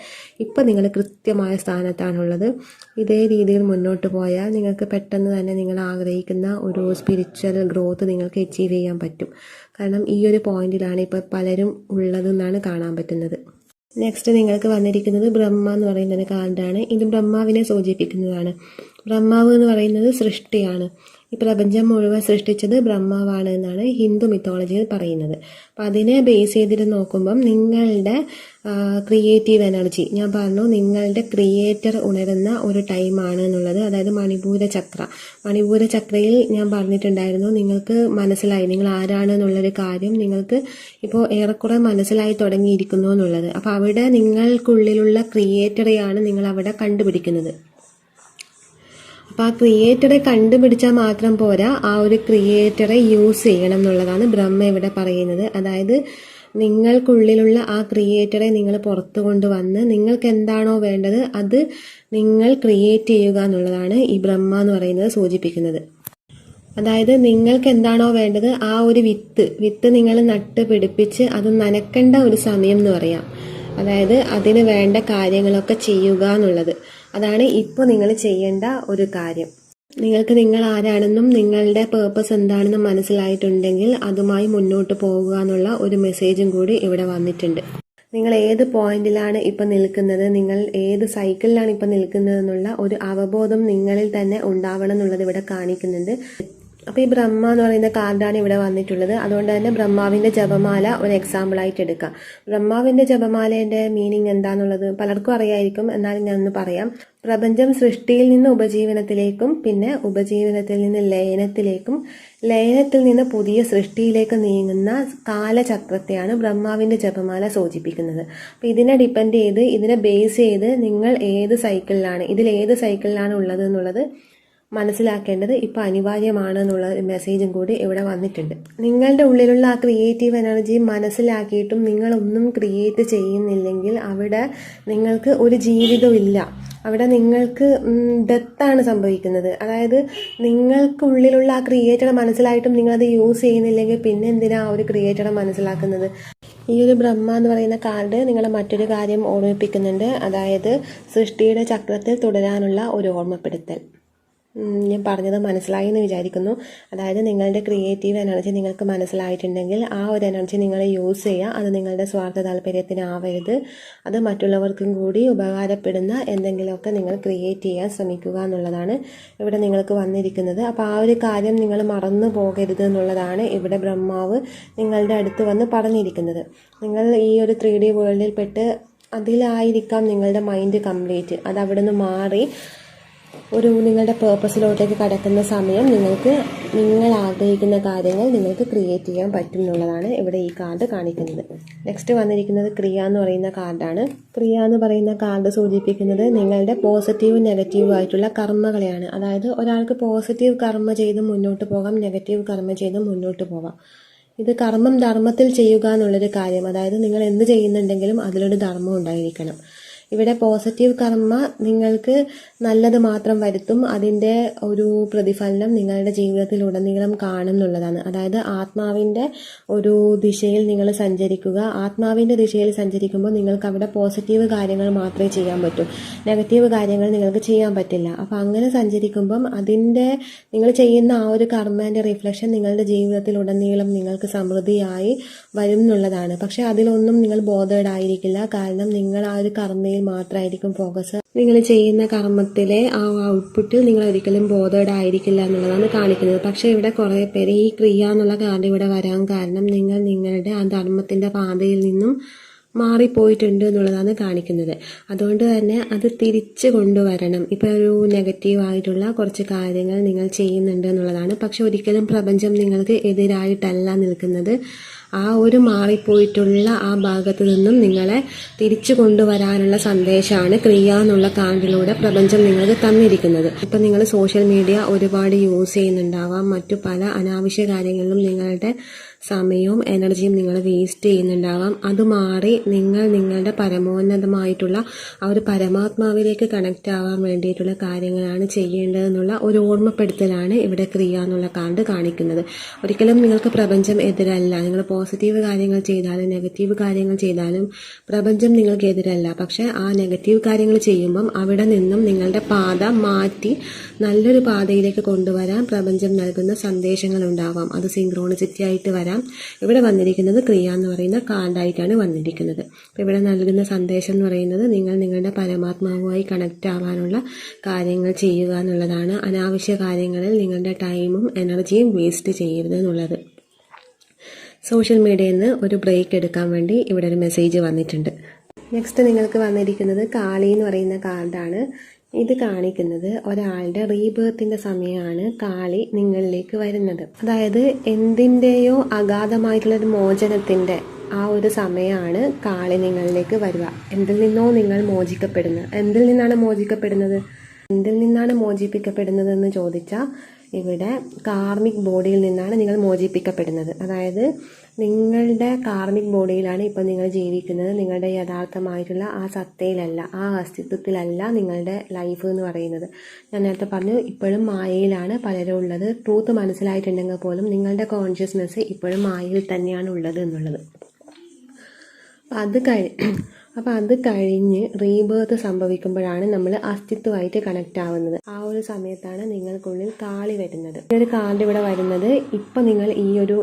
ഇപ്പം നിങ്ങൾ കൃത്യമായ സ്ഥാനത്താണുള്ളത്. ഇതേ രീതിയിൽ മുന്നോട്ട് പോയാൽ നിങ്ങൾക്ക് പെട്ടെന്ന് തന്നെ നിങ്ങൾ ആഗ്രഹിക്കുന്ന ഒരു സ്പിരിച്വൽ ഗ്രോത്ത് നിങ്ങൾക്ക് അച്ചീവ് ചെയ്യാൻ പറ്റും. കാരണം ഈ ഒരു പോയിന്റിലാണ് ഇപ്പോൾ പലരും ഉള്ളതെന്നാണ് കാണാൻ പറ്റുന്നത്. നെക്സ്റ്റ് നിങ്ങൾക്ക് വന്നിരിക്കുന്നത് ബ്രഹ്മ എന്ന് പറയുന്ന കാർഡാണ്. ഇത് ബ്രഹ്മാവിനെ സൂചിപ്പിക്കുന്നതാണ്. ബ്രഹ്മാവ് എന്ന് പറയുന്നത് സൃഷ്ടിയാണ്. ഈ പ്രപഞ്ചം മുഴുവൻ സൃഷ്ടിച്ചത് ബ്രഹ്മാവാണ് എന്നാണ് ഹിന്ദു മിത്തോളജിയിൽ പറയുന്നത്. അപ്പം അതിനെ ബേസ് ചെയ്തിട്ട് നോക്കുമ്പം നിങ്ങളുടെ ക്രിയേറ്റീവ് എനർജി, ഞാൻ പറഞ്ഞു നിങ്ങളുടെ ക്രിയേറ്റർ ഉണരുന്ന ഒരു ടൈമാണ് എന്നുള്ളത്. അതായത് മണിപൂര ചക്രയിൽ ഞാൻ പറഞ്ഞിട്ടുണ്ടായിരുന്നു, നിങ്ങൾക്ക് മനസ്സിലായി നിങ്ങൾ ആരാണ് എന്നുള്ളൊരു കാര്യം നിങ്ങൾക്ക് ഇപ്പോൾ ഏറെക്കുറെ മനസ്സിലായി തുടങ്ങിയിരിക്കുന്നു എന്നുള്ളത്. അപ്പോൾ അവിടെ നിങ്ങൾക്കുള്ളിലുള്ള ക്രിയേറ്ററെയാണ് നിങ്ങൾ അവിടെ കണ്ടുപിടിക്കുന്നത്. അപ്പോൾ ആ ക്രിയേറ്ററെ കണ്ടുപിടിച്ചാൽ മാത്രം പോരാ, ആ ഒരു ക്രിയേറ്ററെ യൂസ് ചെയ്യണം എന്നുള്ളതാണ് ബ്രഹ്മ ഇവിടെ പറയുന്നത്. അതായത് നിങ്ങൾക്കുള്ളിലുള്ള ആ ക്രിയേറ്ററെ നിങ്ങൾ പുറത്തു കൊണ്ടുവന്ന് നിങ്ങൾക്ക് എന്താണോ വേണ്ടത് അത് നിങ്ങൾ ക്രിയേറ്റ് ചെയ്യുക എന്നുള്ളതാണ് ഈ ബ്രഹ്മ എന്ന് പറയുന്നത് സൂചിപ്പിക്കുന്നത്. അതായത് നിങ്ങൾക്ക് എന്താണോ വേണ്ടത് ആ ഒരു വിത്ത് നിങ്ങൾ നട്ട് പിടിപ്പിച്ച് അത് നനക്കേണ്ട ഒരു സമയം എന്ന് പറയാം. അതായത് അതിന് വേണ്ട കാര്യങ്ങളൊക്കെ ചെയ്യുക എന്നുള്ളത് അതാണ് ഇപ്പോൾ നിങ്ങൾ ചെയ്യേണ്ട ഒരു കാര്യം. നിങ്ങൾക്ക് നിങ്ങൾ ആരാണെന്നും നിങ്ങളുടെ പേർപ്പസ് എന്താണെന്നും മനസ്സിലായിട്ടുണ്ടെങ്കിൽ അതുമായി മുന്നോട്ട് പോകുക എന്നുള്ള ഒരു മെസ്സേജും കൂടി ഇവിടെ വന്നിട്ടുണ്ട്. നിങ്ങൾ ഏത് പോയിന്റിലാണ് ഇപ്പം നിൽക്കുന്നത്, നിങ്ങൾ ഏത് സൈക്കിളിലാണ് ഇപ്പം നിൽക്കുന്നത് എന്നുള്ള ഒരു അവബോധം നിങ്ങളിൽ തന്നെ ഉണ്ടാവണം എന്നുള്ളത് ഇവിടെ കാണിക്കുന്നുണ്ട്. അപ്പോൾ ഈ ബ്രഹ്മ എന്ന് പറയുന്ന കാർഡാണ് ഇവിടെ വന്നിട്ടുള്ളത്. അതുകൊണ്ട് തന്നെ ബ്രഹ്മാവിൻ്റെ ജപമാല ഒരു എക്സാമ്പിളായിട്ട് എടുക്കാം. ബ്രഹ്മാവിൻ്റെ ജപമാലേൻ്റെ മീനിങ് എന്താണെന്നുള്ളത് പലർക്കും അറിയായിരിക്കും, എന്നാലും ഞാനൊന്ന് പറയാം. പ്രപഞ്ചം സൃഷ്ടിയിൽ നിന്ന് ഉപജീവനത്തിലേക്കും പിന്നെ ഉപജീവനത്തിൽ നിന്ന് ലയനത്തിലേക്കും ലയനത്തിൽ നിന്ന് പുതിയ സൃഷ്ടിയിലേക്ക് നീങ്ങുന്ന കാലചക്രത്തെയാണ് ബ്രഹ്മാവിൻ്റെ ജപമാല സൂചിപ്പിക്കുന്നത്. അപ്പോൾ ഇതിനെ ഡിപ്പെൻഡ് ചെയ്ത് ഇതിനെ ബേസ് ചെയ്ത് നിങ്ങൾ ഏത് സൈക്കിളിലാണ് ഉള്ളത് എന്നുള്ളത് മനസ്സിലാക്കേണ്ടത് ഇപ്പോൾ അനിവാര്യമാണ് എന്നുള്ള ഒരു മെസ്സേജും കൂടി ഇവിടെ വന്നിട്ടുണ്ട്. നിങ്ങളുടെ ഉള്ളിലുള്ള ആ ക്രിയേറ്റീവ് എനർജി മനസ്സിലാക്കിയിട്ടും നിങ്ങളൊന്നും ക്രിയേറ്റ് ചെയ്യുന്നില്ലെങ്കിൽ അവിടെ നിങ്ങൾക്ക് ഒരു ജീവിതമില്ല. അവിടെ നിങ്ങൾക്ക് ഡെത്താണ് സംഭവിക്കുന്നത്. അതായത് നിങ്ങൾക്കുള്ളിലുള്ള ആ ക്രിയേറ്ററെ മനസ്സിലായിട്ടും നിങ്ങളത് യൂസ് ചെയ്യുന്നില്ലെങ്കിൽ പിന്നെ എന്തിനാ ആ ഒരു ക്രിയേറ്ററെ മനസ്സിലാക്കുന്നത്? ഈ ഒരു ബ്രഹ്മ എന്ന് പറയുന്ന കാർഡ് നിങ്ങളെ മറ്റൊരു കാര്യം ഓർമ്മിപ്പിക്കുന്നുണ്ട്. അതായത് സൃഷ്ടിയുടെ ചക്രത്തിൽ തുടരാനുള്ള ഒരു ഓർമ്മപ്പെടുത്തൽ. ഞാൻ പറഞ്ഞത് മനസ്സിലായി എന്ന് വിചാരിക്കുന്നു. അതായത് നിങ്ങളുടെ ക്രിയേറ്റീവ് എനർജി നിങ്ങൾക്ക് മനസ്സിലായിട്ടുണ്ടെങ്കിൽ ആ ഒരു എനർജി നിങ്ങൾ യൂസ് ചെയ്യുക. അത് നിങ്ങളുടെ സ്വാർത്ഥ താല്പര്യത്തിനാവരുത്. അത് മറ്റുള്ളവർക്കും കൂടി ഉപകാരപ്പെടുന്ന എന്തെങ്കിലുമൊക്കെ നിങ്ങൾ ക്രിയേറ്റ് ചെയ്യാൻ ശ്രമിക്കുക എന്നുള്ളതാണ് ഇവിടെ നിങ്ങൾക്ക് വന്നിരിക്കുന്നത്. അപ്പോൾ ആ ഒരു കാര്യം നിങ്ങൾ മറന്നു പോകരുത് എന്നുള്ളതാണ് ഇവിടെ ബ്രഹ്മാവ് നിങ്ങളുടെ അടുത്ത് വന്ന് പറഞ്ഞിരിക്കുന്നത്. നിങ്ങൾ ഈ ഒരു 3D വേൾഡിൽ പെട്ട് അതിലായിരിക്കാം നിങ്ങളുടെ മൈൻഡ് കംപ്ലീറ്റ്. അത് അവിടെ നിന്ന് മാറി ഒരു നിങ്ങളുടെ പേർപ്പസിലോട്ടേക്ക് കടക്കുന്ന സമയം നിങ്ങൾ ആഗ്രഹിക്കുന്ന കാര്യങ്ങൾ നിങ്ങൾക്ക് ക്രിയേറ്റ് ചെയ്യാൻ പറ്റും എന്നുള്ളതാണ് ഇവിടെ ഈ കാർഡ് കാണിക്കുന്നത്. നെക്സ്റ്റ് വന്നിരിക്കുന്നത് ക്രിയ എന്ന് പറയുന്ന കാർഡാണ്. ക്രിയ എന്ന് പറയുന്ന കാർഡ് സൂചിപ്പിക്കുന്നത് നിങ്ങളുടെ പോസിറ്റീവ് നെഗറ്റീവ് ആയിട്ടുള്ള കർമ്മകളെയാണ്. അതായത് ഒരാൾക്ക് പോസിറ്റീവ് കർമ്മ ചെയ്ത് മുന്നോട്ട് പോകാം, നെഗറ്റീവ് കർമ്മ ചെയ്ത് മുന്നോട്ട് പോകാം. ഇത് കർമ്മം ധർമ്മത്തിൽ ചെയ്യുക എന്നുള്ളൊരു കാര്യം. അതായത് നിങ്ങൾ എന്ത് ചെയ്യുന്നുണ്ടെങ്കിലും അതിലൊരു ധർമ്മം ഉണ്ടായിരിക്കണം. ഇവിടെ പോസിറ്റീവ് കർമ്മ നിങ്ങൾക്ക് നല്ലത് മാത്രം വരുത്തും. അതിൻ്റെ ഒരു പ്രതിഫലനം നിങ്ങളുടെ ജീവിതത്തിലുടനീളം കാണും എന്നുള്ളതാണ്. അതായത് ആത്മാവിൻ്റെ ഒരു ദിശയിൽ നിങ്ങൾ സഞ്ചരിക്കുക. ആത്മാവിൻ്റെ ദിശയിൽ സഞ്ചരിക്കുമ്പോൾ നിങ്ങൾക്ക് അവിടെ പോസിറ്റീവ് കാര്യങ്ങൾ മാത്രമേ ചെയ്യാൻ പറ്റൂ, നെഗറ്റീവ് കാര്യങ്ങൾ നിങ്ങൾക്ക് ചെയ്യാൻ പറ്റില്ല. അപ്പോൾ അങ്ങനെ സഞ്ചരിക്കുമ്പം അതിൻ്റെ നിങ്ങൾ ചെയ്യുന്ന ആ ഒരു കർമ്മേൻ്റെ റിഫ്ലക്ഷൻ നിങ്ങളുടെ ജീവിതത്തിലുടനീളം നിങ്ങൾക്ക് സമൃദ്ധിയായി വരും എന്നുള്ളതാണ്. പക്ഷെ അതിലൊന്നും നിങ്ങൾ ബോധേഡ് ആയിരിക്കില്ല. കാരണം നിങ്ങൾ ആ ഒരു കർമ്മയിൽ മാത്രമായിരിക്കും ഫോക്കസ്. നിങ്ങൾ ചെയ്യുന്ന കർമ്മത്തിലെ ആ ഔട്ട്പുട്ടിൽ നിങ്ങൾ ഒരിക്കലും ബോധേഡ് ആയിരിക്കില്ല എന്നുള്ളതാണ് കാണിക്കുന്നത്. പക്ഷെ ഇവിടെ കുറേ പേര് ഈ ക്രിയ എന്നുള്ള കാര്യം ഇവിടെ വരാൻ കാരണം നിങ്ങൾ നിങ്ങളുടെ ആ ധർമ്മത്തിന്റെ പാതയിൽ നിന്നും മാറിപ്പോയിട്ടുണ്ട് എന്നുള്ളതാണ് കാണിക്കുന്നത്. അതുകൊണ്ട് തന്നെ അത് തിരിച്ചു കൊണ്ടുവരണം. ഇപ്പോൾ ഒരു നെഗറ്റീവായിട്ടുള്ള കുറച്ച് കാര്യങ്ങൾ നിങ്ങൾ ചെയ്യുന്നുണ്ട് എന്നുള്ളതാണ്. പക്ഷെ ഒരിക്കലും പ്രപഞ്ചം നിങ്ങൾക്ക് എതിരായിട്ടല്ല നിൽക്കുന്നത്. ആ ഒരു മാറിപ്പോയിട്ടുള്ള ആ ഭാഗത്ത് നിന്നും നിങ്ങളെ തിരിച്ചു കൊണ്ടുവരാനുള്ള സന്ദേശമാണ് ക്രിയ എന്നുള്ള കാർഡിലൂടെ പ്രപഞ്ചം നിങ്ങൾക്ക് തന്നിരിക്കുന്നത്. ഇപ്പം നിങ്ങൾ സോഷ്യൽ മീഡിയ ഒരുപാട് യൂസ് ചെയ്യുന്നുണ്ടാവാം, മറ്റു പല അനാവശ്യ കാര്യങ്ങളിലും നിങ്ങളുടെ സമയവും എനർജിയും നിങ്ങൾ വേസ്റ്റ് ചെയ്യുന്നുണ്ടാവാം. അത് മാറി നിങ്ങൾ നിങ്ങളുടെ പരമോന്നതമായിട്ടുള്ള ആ ഒരു പരമാത്മാവിലേക്ക് കണക്റ്റ് ആവാൻ വേണ്ടിയിട്ടുള്ള കാര്യങ്ങളാണ് ചെയ്യേണ്ടതെന്നുള്ള ഒരു ഓർമ്മപ്പെടുത്തലാണ് ഇവിടെ ക്രിയ എന്നുള്ള കാർഡ് കാണിക്കുന്നത്. ഒരിക്കലും നിങ്ങൾക്ക് പ്രപഞ്ചം എതിരല്ല. നിങ്ങൾ പോസിറ്റീവ് കാര്യങ്ങൾ ചെയ്താലും നെഗറ്റീവ് കാര്യങ്ങൾ ചെയ്താലും പ്രപഞ്ചം നിങ്ങൾക്ക് എതിരല്ല. പക്ഷെ ആ നെഗറ്റീവ് കാര്യങ്ങൾ ചെയ്യുമ്പം അവിടെ നിന്നും നിങ്ങളുടെ പാത മാറ്റി നല്ലൊരു പാതയിലേക്ക് കൊണ്ടുവരാൻ പ്രപഞ്ചം നൽകുന്ന സന്ദേശങ്ങൾ ഉണ്ടാവാം. അത് സിങ്ക്രോണിസിറ്റി ആയിട്ട് വരാം. ഇവിടെ വന്നിരിക്കുന്നത് ക്രിയ എന്ന് പറയുന്ന കാർഡായിട്ടാണ് വന്നിരിക്കുന്നത്. അപ്പോൾ ഇവിടെ നൽകുന്ന സന്ദേശം എന്ന് പറയുന്നത് നിങ്ങൾ നിങ്ങളുടെ പരമാത്മാവുമായി കണക്റ്റ് ആവാനുള്ള കാര്യങ്ങൾ ചെയ്യുക എന്നുള്ളതാണ്. അനാവശ്യ കാര്യങ്ങളിൽ നിങ്ങളുടെ ടൈമും എനർജിയും വേസ്റ്റ് ചെയ്യരുത് എന്നുള്ളത്. സോഷ്യൽ മീഡിയയിൽ നിന്ന് ഒരു ബ്രേക്ക് എടുക്കാൻ വേണ്ടി ഇവിടെ ഒരു മെസ്സേജ് വന്നിട്ടുണ്ട്. നെക്സ്റ്റ് നിങ്ങൾക്ക് വന്നിരിക്കുന്നത് കാളി എന്ന് പറയുന്ന കാർഡാണ്. ഇത് കാണിക്കുന്നത് ഒരാളുടെ റീബേർത്തിൻ്റെ സമയമാണ് കാളി നിങ്ങളിലേക്ക് വരുന്നത്. അതായത് എന്തിൻ്റെയോ അഗാധമായിട്ടുള്ളൊരു മോചനത്തിൻ്റെ ആ ഒരു സമയമാണ് കാളി നിങ്ങളിലേക്ക് വരിക. എന്തിൽ നിന്നോ നിങ്ങൾ മോചിക്കപ്പെടുന്നത്. എന്തിൽ നിന്നാണ് മോചിക്കപ്പെടുന്നത്? എന്തിൽ നിന്നാണ് മോചിപ്പിക്കപ്പെടുന്നതെന്ന് ചോദിച്ചാൽ ഇവിടെ കാർമിക് ബോഡിയിൽ നിന്നാണ് നിങ്ങൾ മോചിപ്പിക്കപ്പെടുന്നത്. അതായത് നിങ്ങളുടെ കാർമിക് ബോഡിയിലാണ് ഇപ്പം നിങ്ങൾ ജീവിക്കുന്നത്. നിങ്ങളുടെ യഥാർത്ഥമായിട്ടുള്ള ആ സത്തയിലല്ല, ആ അസ്തിത്വത്തിലല്ല നിങ്ങളുടെ ലൈഫ് എന്ന് പറയുന്നത്. ഞാൻ നേരത്തെ പറഞ്ഞു, ഇപ്പോഴും മായയിലാണ് പലരും ഉള്ളത്. ട്രൂത്ത് മനസ്സിലായിട്ടുണ്ടെങ്കിൽ പോലും നിങ്ങളുടെ കോൺഷ്യസ്നെസ് ഇപ്പോഴും മായയിൽ തന്നെയാണ് ഉള്ളത് എന്നുള്ളത്. അപ്പം അത് കഴിഞ്ഞ് റീബേർത്ത് സംഭവിക്കുമ്പോഴാണ് നമ്മൾ അസ്തിത്വമായിട്ട് കണക്റ്റ് ആവുന്നത്. ആ ഒരു സമയത്താണ് നിങ്ങൾക്കുള്ളിൽ കാളി വരുന്നത്. ഈ ഒരു കാർഡ് ഇവിടെ വരുന്നത് ഇപ്പം നിങ്ങൾ ഈ ഒരു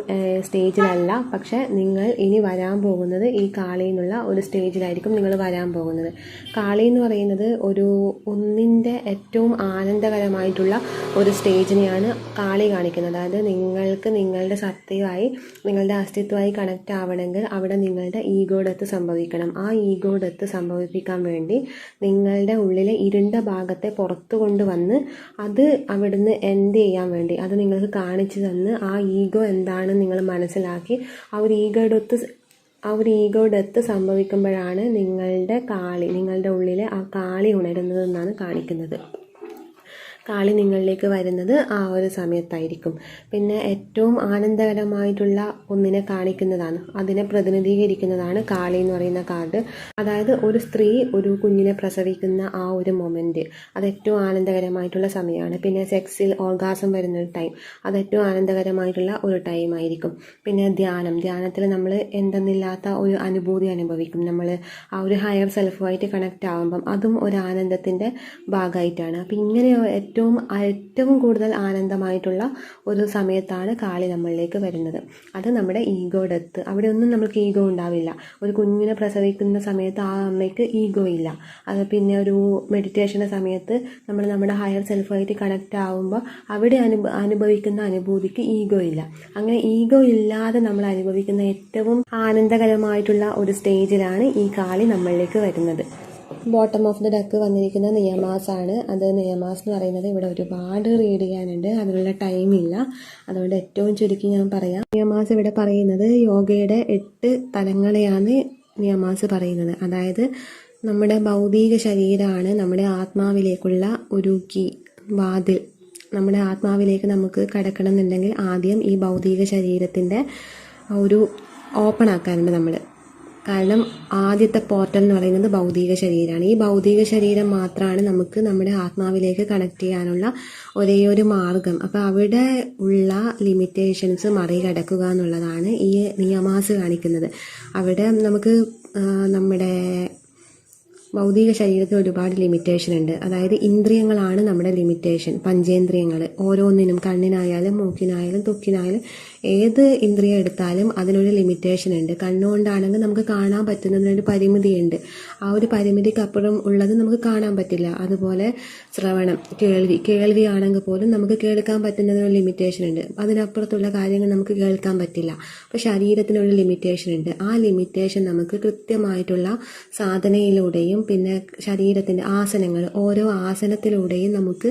സ്റ്റേജിലല്ല, പക്ഷെ നിങ്ങൾ ഇനി വരാൻ പോകുന്നത് ഈ കാളി എന്നുള്ള ഒരു സ്റ്റേജിലായിരിക്കും നിങ്ങൾ വരാൻ പോകുന്നത്. കാളി എന്ന് പറയുന്നത് ഒന്നിൻ്റെ ഏറ്റവും ആനന്ദകരമായിട്ടുള്ള ഒരു സ്റ്റേജിനെയാണ് കാളി കാണിക്കുന്നത്. അതായത് നിങ്ങൾക്ക് നിങ്ങളുടെ സത്യമായി നിങ്ങളുടെ അസ്തിത്വമായി കണക്റ്റ് ആവണമെങ്കിൽ അവിടെ നിങ്ങളുടെ ഈഗോ ഡെത്ത് സംഭവിക്കണം. ആ ഈഗോ ഡെത്ത് സംഭവിപ്പിക്കാൻ വേണ്ടി നിങ്ങളുടെ ഉള്ളിലെ ഇരുണ്ട ഭാഗത്തെ പുറത്തു കൊണ്ടുവന്ന് അത് അവിടുന്ന് എൻഡ് ചെയ്യാൻ വേണ്ടി അത് നിങ്ങൾക്ക് കാണിച്ചു തന്ന് ആ ഈഗോ എന്താണെന്ന് നിങ്ങൾ മനസ്സിലാക്കി ആ ഒരു ഈഗോ ഡെത്ത് സംഭവിക്കുമ്പോഴാണ് നിങ്ങളുടെ ഉള്ളിലെ ആ കാളി ഉണരുന്നതെന്നാണ് കാണിക്കുന്നത്. കാളി നിങ്ങളിലേക്ക് വരുന്നത് ആ ഒരു സമയത്തായിരിക്കും. പിന്നെ ഏറ്റവും ആനന്ദകരമായിട്ടുള്ള ഒന്നിനെ കാണിക്കുന്നതാണ്, അതിനെ പ്രതിനിധീകരിക്കുന്നതാണ് കാളി എന്ന് പറയുന്ന കാർഡ്. അതായത് ഒരു സ്ത്രീ ഒരു കുഞ്ഞിനെ പ്രസവിക്കുന്ന ആ ഒരു മൊമെൻറ്റ് അത് ഏറ്റവും ആനന്ദകരമായിട്ടുള്ള സമയമാണ്. പിന്നെ സെക്സിൽ ഓർഗാസം വരുന്ന ഒരു ടൈം, അത് ഏറ്റവും ആനന്ദകരമായിട്ടുള്ള ഒരു ടൈം ആയിരിക്കും. പിന്നെ ധ്യാനത്തിൽ നമ്മൾ എന്തെന്നില്ലാത്ത ഒരു അനുഭൂതി അനുഭവിക്കും. നമ്മൾ ആ ഒരു ഹയർ സെൽഫുമായിട്ട് കണക്റ്റ് ആകുമ്പം അതും ഒരു ആനന്ദത്തിൻ്റെ ഭാഗമായിട്ടാണ്. അപ്പം ഇങ്ങനെ ഏറ്റവും കൂടുതൽ ആനന്ദമായിട്ടുള്ള ഒരു സമയത്താണ് കാളി നമ്മളിലേക്ക് വരുന്നത്. അത് നമ്മുടെ ഈഗോ ഡെത്ത്. അവിടെ ഒന്നും നമുക്ക് ഈഗോ ഉണ്ടാവില്ല. ഒരു കുഞ്ഞിനെ പ്രസവിക്കുന്ന സമയത്ത് ആ അമ്മയ്ക്ക് ഈഗോ ഇല്ല. അത് പിന്നെ ഒരു മെഡിറ്റേഷൻ്റെ സമയത്ത് നമ്മൾ നമ്മുടെ ഹയർ സെൽഫുമായിട്ട് കണക്റ്റ് ആകുമ്പോൾ അവിടെ അനുഭവിക്കുന്ന അനുഭൂതിക്ക് ഈഗോ ഇല്ല. അങ്ങനെ ഈഗോ ഇല്ലാതെ നമ്മൾ അനുഭവിക്കുന്ന ഏറ്റവും ആനന്ദകരമായിട്ടുള്ള ഒരു സ്റ്റേജിലാണ് ഈ കാളി നമ്മളിലേക്ക് വരുന്നത്. ബോട്ടം ഓഫ് ദ ഡക്ക് വന്നിരിക്കുന്ന നിയമാസ് ആണ്. അത് നിയമാസ് എന്ന് പറയുന്നത് ഇവിടെ ഒരുപാട് റീഡ് ചെയ്യാനുണ്ട്, അതിനുള്ള ടൈമില്ല. അതുകൊണ്ട് ഏറ്റവും ചുരുക്കി ഞാൻ പറയാം. നിയമാസ് ഇവിടെ പറയുന്നത് യോഗയുടെ 8 തലങ്ങളെയാണ് നിയമാസ് പറയുന്നത്. അതായത് നമ്മുടെ ഭൗതിക ശരീരമാണ് നമ്മുടെ ആത്മാവിലേക്കുള്ള ഒരു വാതിൽ. നമ്മുടെ ആത്മാവിലേക്ക് നമുക്ക് കടക്കണം എന്നുണ്ടെങ്കിൽ ആദ്യം ഈ ഭൗതിക ശരീരത്തിൻ്റെ ഒരു ഓപ്പൺ ആക്കാനുണ്ട് നമ്മൾ. കാരണം ആദ്യത്തെ പോർട്ടൽ എന്ന് പറയുന്നത് ഭൗതിക ശരീരമാണ്. ഈ ഭൗതിക ശരീരം മാത്രമാണ് നമുക്ക് നമ്മുടെ ആത്മാവിലേക്ക് കണക്ട് ചെയ്യാനുള്ള ഒരേ ഒരു മാർഗം. അപ്പോൾ അവിടെ ഉള്ള ലിമിറ്റേഷൻസ് മറികടക്കുക എന്നുള്ളതാണ് ഈ നിയമാസ് കാണിക്കുന്നത്. അവിടെ നമുക്ക് നമ്മുടെ ഭൗതിക ശരീരത്തിൽ ഒരുപാട് ലിമിറ്റേഷൻ ഉണ്ട്. അതായത് ഇന്ദ്രിയങ്ങളാണ് നമ്മുടെ ലിമിറ്റേഷൻ. പഞ്ചേന്ദ്രിയങ്ങൾ ഓരോന്നിനും, കണ്ണിനായാലും മൂക്കിനായാലും ത്വക്കിനായാലും ഏത് ഇന്ദ്രിയം എടുത്താലും അതിനൊരു ലിമിറ്റേഷൻ ഉണ്ട്. കണ്ണുകൊണ്ടാണെങ്കിൽ നമുക്ക് കാണാൻ പറ്റുന്നതിനൊരു പരിമിതിയുണ്ട്. ആ ഒരു പരിമിതിക്കപ്പുറം ഉള്ളത് നമുക്ക് കാണാൻ പറ്റില്ല. അതുപോലെ ശ്രവണം, കേൾവി ആണെങ്കിൽ പോലും നമുക്ക് കേൾക്കാൻ പറ്റുന്നതിനൊരു ലിമിറ്റേഷൻ ഉണ്ട്. അതിനപ്പുറത്തുള്ള കാര്യങ്ങൾ നമുക്ക് കേൾക്കാൻ പറ്റില്ല. അപ്പോൾ ശരീരത്തിനൊരു ലിമിറ്റേഷൻ ഉണ്ട്. ആ ലിമിറ്റേഷൻ നമുക്ക് കൃത്യമായിട്ടുള്ള സാധനയിലൂടെയും പിന്നെ ശരീരത്തിൻ്റെ ആസനങ്ങൾ, ഓരോ ആസനത്തിലൂടെയും നമുക്ക്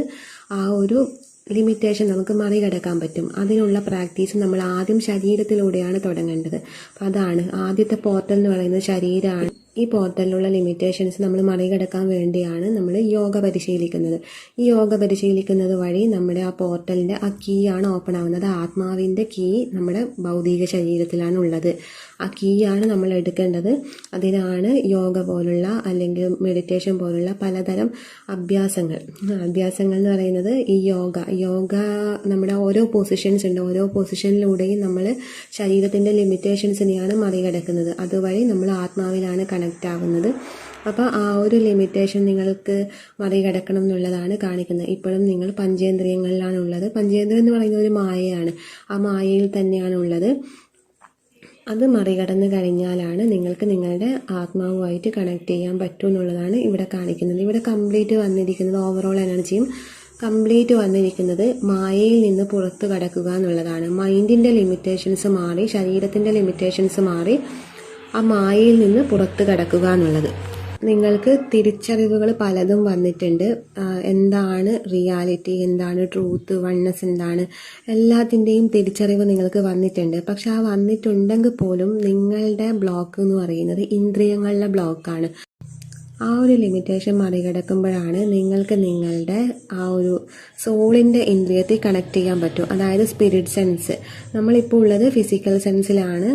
ആ ഒരു ലിമിറ്റേഷൻ നമുക്ക് മറികടക്കാൻ പറ്റും. അതിനുള്ള പ്രാക്ടീസ് നമ്മൾ ആദ്യം ശരീരത്തിലൂടെയാണ് തുടങ്ങേണ്ടത്. അപ്പം അതാണ് ആദ്യത്തെ പോർട്ടൽ എന്ന് പറയുന്നത് ശരീരമാണ്. ഈ പോർട്ടലിലുള്ള ലിമിറ്റേഷൻസ് നമ്മൾ മറികടക്കാൻ വേണ്ടിയാണ് നമ്മൾ യോഗ പരിശീലിക്കുന്നത്. ഈ യോഗ പരിശീലിക്കുന്നത് വഴി നമ്മുടെ ആ പോർട്ടലിൻ്റെ ആ കീ ആണ് ഓപ്പൺ ആവുന്നത്. ആത്മാവിൻ്റെ കീ നമ്മുടെ ഭൗതിക ശരീരത്തിലാണ് ഉള്ളത്. ആ കീ ആണ് നമ്മൾ എടുക്കേണ്ടത്. അതിനാണ് യോഗ പോലുള്ള അല്ലെങ്കിൽ മെഡിറ്റേഷൻ പോലുള്ള പലതരം അഭ്യാസങ്ങൾ എന്ന് പറയുന്നത്. ഈ യോഗ നമ്മുടെ ഓരോ പൊസിഷൻസ് ഉണ്ട്. ഓരോ പൊസിഷനിലൂടെയും നമ്മൾ ശരീരത്തിൻ്റെ ലിമിറ്റേഷൻസിനെയാണ് മറികടക്കുന്നത്. അതുവഴി നമ്മൾ ആത്മാവിലാണ് കണക്റ്റ് ആവുന്നത്. അപ്പോൾ ആ ഒരു ലിമിറ്റേഷൻ നിങ്ങൾക്ക് മറികടക്കണം എന്നുള്ളതാണ് കാണിക്കുന്നത്. ഇപ്പോഴും നിങ്ങൾ പഞ്ചേന്ദ്രിയങ്ങളിലാണ് ഉള്ളത്. പഞ്ചേന്ദ്രിയം എന്ന് പറയുന്നത് ഒരു മായയാണ്. ആ മായയിൽ തന്നെയാണ് ഉള്ളത്. അത് മറികടന്ന് കഴിഞ്ഞാലാണ് നിങ്ങൾക്ക് നിങ്ങളുടെ ആത്മാവുമായിട്ട് കണക്ട് ചെയ്യാൻ പറ്റും എന്നുള്ളതാണ് ഇവിടെ കാണിക്കുന്നത്. ഇവിടെ കംപ്ലീറ്റ് വന്നിരിക്കുന്നത് ഓവറോൾ എനർജിയും കംപ്ലീറ്റ് വന്നിരിക്കുന്നത് മായയിൽ നിന്ന് പുറത്ത് കടക്കുക എന്നുള്ളതാണ്. മൈൻഡിൻ്റെ ലിമിറ്റേഷൻസ് മാറി, ശരീരത്തിൻ്റെ ലിമിറ്റേഷൻസ് മാറി ആ മായയിൽ നിന്ന് പുറത്ത് കടക്കുക എന്നുള്ളത്. നിങ്ങൾക്ക് തിരിച്ചറിവുകൾ പലതും വന്നിട്ടുണ്ട്. എന്താണ് റിയാലിറ്റി, എന്താണ് ട്രൂത്ത്, വൺനെസ് എന്താണ്, എല്ലാത്തിൻ്റെയും തിരിച്ചറിവ് നിങ്ങൾക്ക് വന്നിട്ടുണ്ട്. പക്ഷെ ആ വന്നിട്ടുണ്ടെങ്കിൽ പോലും നിങ്ങളുടെ ബ്ലോക്ക് എന്ന് പറയുന്നത് ഇന്ദ്രിയങ്ങളുടെ ബ്ലോക്കാണ്. ആ ഒരു ലിമിറ്റേഷൻ മറികടക്കുമ്പോഴാണ് നിങ്ങൾക്ക് നിങ്ങളുടെ ആ ഒരു സോളിൻ്റെ ഇന്ദ്രിയത്തിൽ കണക്ട് ചെയ്യാൻ പറ്റും. അതായത് സ്പിരിറ്റ് സെൻസ്. നമ്മളിപ്പോൾ ഉള്ളത് ഫിസിക്കൽ സെൻസിലാണ്.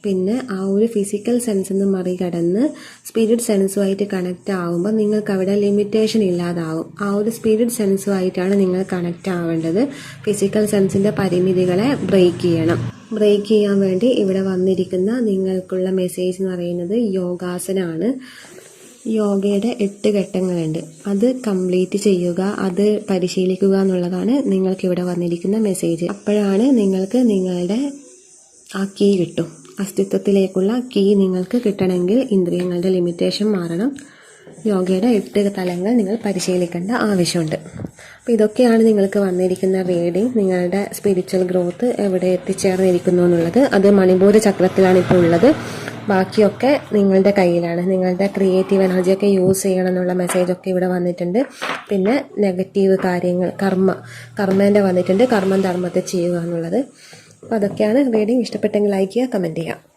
പിന്നെ ആ ഒരു ഫിസിക്കൽ സെൻസിന് മറികടന്ന് സ്പിരിറ്റ് സെൻസുമായിട്ട് കണക്റ്റ് ആവുമ്പോൾ നിങ്ങൾക്ക് അവിടെ ലിമിറ്റേഷൻ ഇല്ലാതാവും. ആ ഒരു സ്പിരിറ്റ് സെൻസുമായിട്ടാണ് നിങ്ങൾ കണക്റ്റ് ആവേണ്ടത്. ഫിസിക്കൽ സെൻസിൻ്റെ പരിമിതികളെ ബ്രേക്ക് ചെയ്യണം. ബ്രേക്ക് ചെയ്യാൻ വേണ്ടി ഇവിടെ വന്നിരിക്കുന്ന നിങ്ങൾക്കുള്ള മെസ്സേജ് എന്ന് പറയുന്നത് യോഗാസനാണ്. യോഗയുടെ 8 ഘട്ടങ്ങളുണ്ട്. അത് കംപ്ലീറ്റ് ചെയ്യുക, അത് പരിശീലിക്കുക എന്നുള്ളതാണ് നിങ്ങൾക്കിവിടെ വന്നിരിക്കുന്ന മെസ്സേജ്. അപ്പോഴാണ് നിങ്ങൾക്ക് നിങ്ങളുടെ ആ കീ കിട്ടും. അസ്തിത്വത്തിലേക്കുള്ള കീ നിങ്ങൾക്ക് കിട്ടണമെങ്കിൽ ഇന്ദ്രിയങ്ങളുടെ ലിമിറ്റേഷൻ മാറണം. യോഗയുടെ 8 തലങ്ങൾ നിങ്ങൾ പരിശീലിക്കേണ്ട ആവശ്യമുണ്ട്. അപ്പോൾ ഇതൊക്കെയാണ് നിങ്ങൾക്ക് വന്നിരിക്കുന്ന റീഡിങ്. നിങ്ങളുടെ സ്പിരിച്വൽ ഗ്രോത്ത് എവിടെ എത്തിച്ചേർന്നിരിക്കുന്നു എന്നുള്ളത്. അത് മണിപൂര ചക്രത്തിലാണ് ഇപ്പോൾ ഉള്ളത്. ബാക്കിയൊക്കെ നിങ്ങളുടെ കയ്യിലാണ്. നിങ്ങളുടെ ക്രിയേറ്റീവ് എനർജിയൊക്കെ യൂസ് ചെയ്യണം എന്നുള്ള മെസ്സേജൊക്കെ ഇവിടെ വന്നിട്ടുണ്ട്. പിന്നെ നെഗറ്റീവ് കാര്യങ്ങൾ, കർമ്മേൻ്റെ വന്നിട്ടുണ്ട്. കർമ്മം ധർമ്മത്തെ ചെയ്യുക എന്നുള്ളത്. അപ്പോൾ അതൊക്കെയാണ് റീഡിങ്. ഇഷ്ടപ്പെട്ടെങ്കിൽ ലൈക്ക് ചെയ്യുക, കമൻറ്റ് ചെയ്യുക.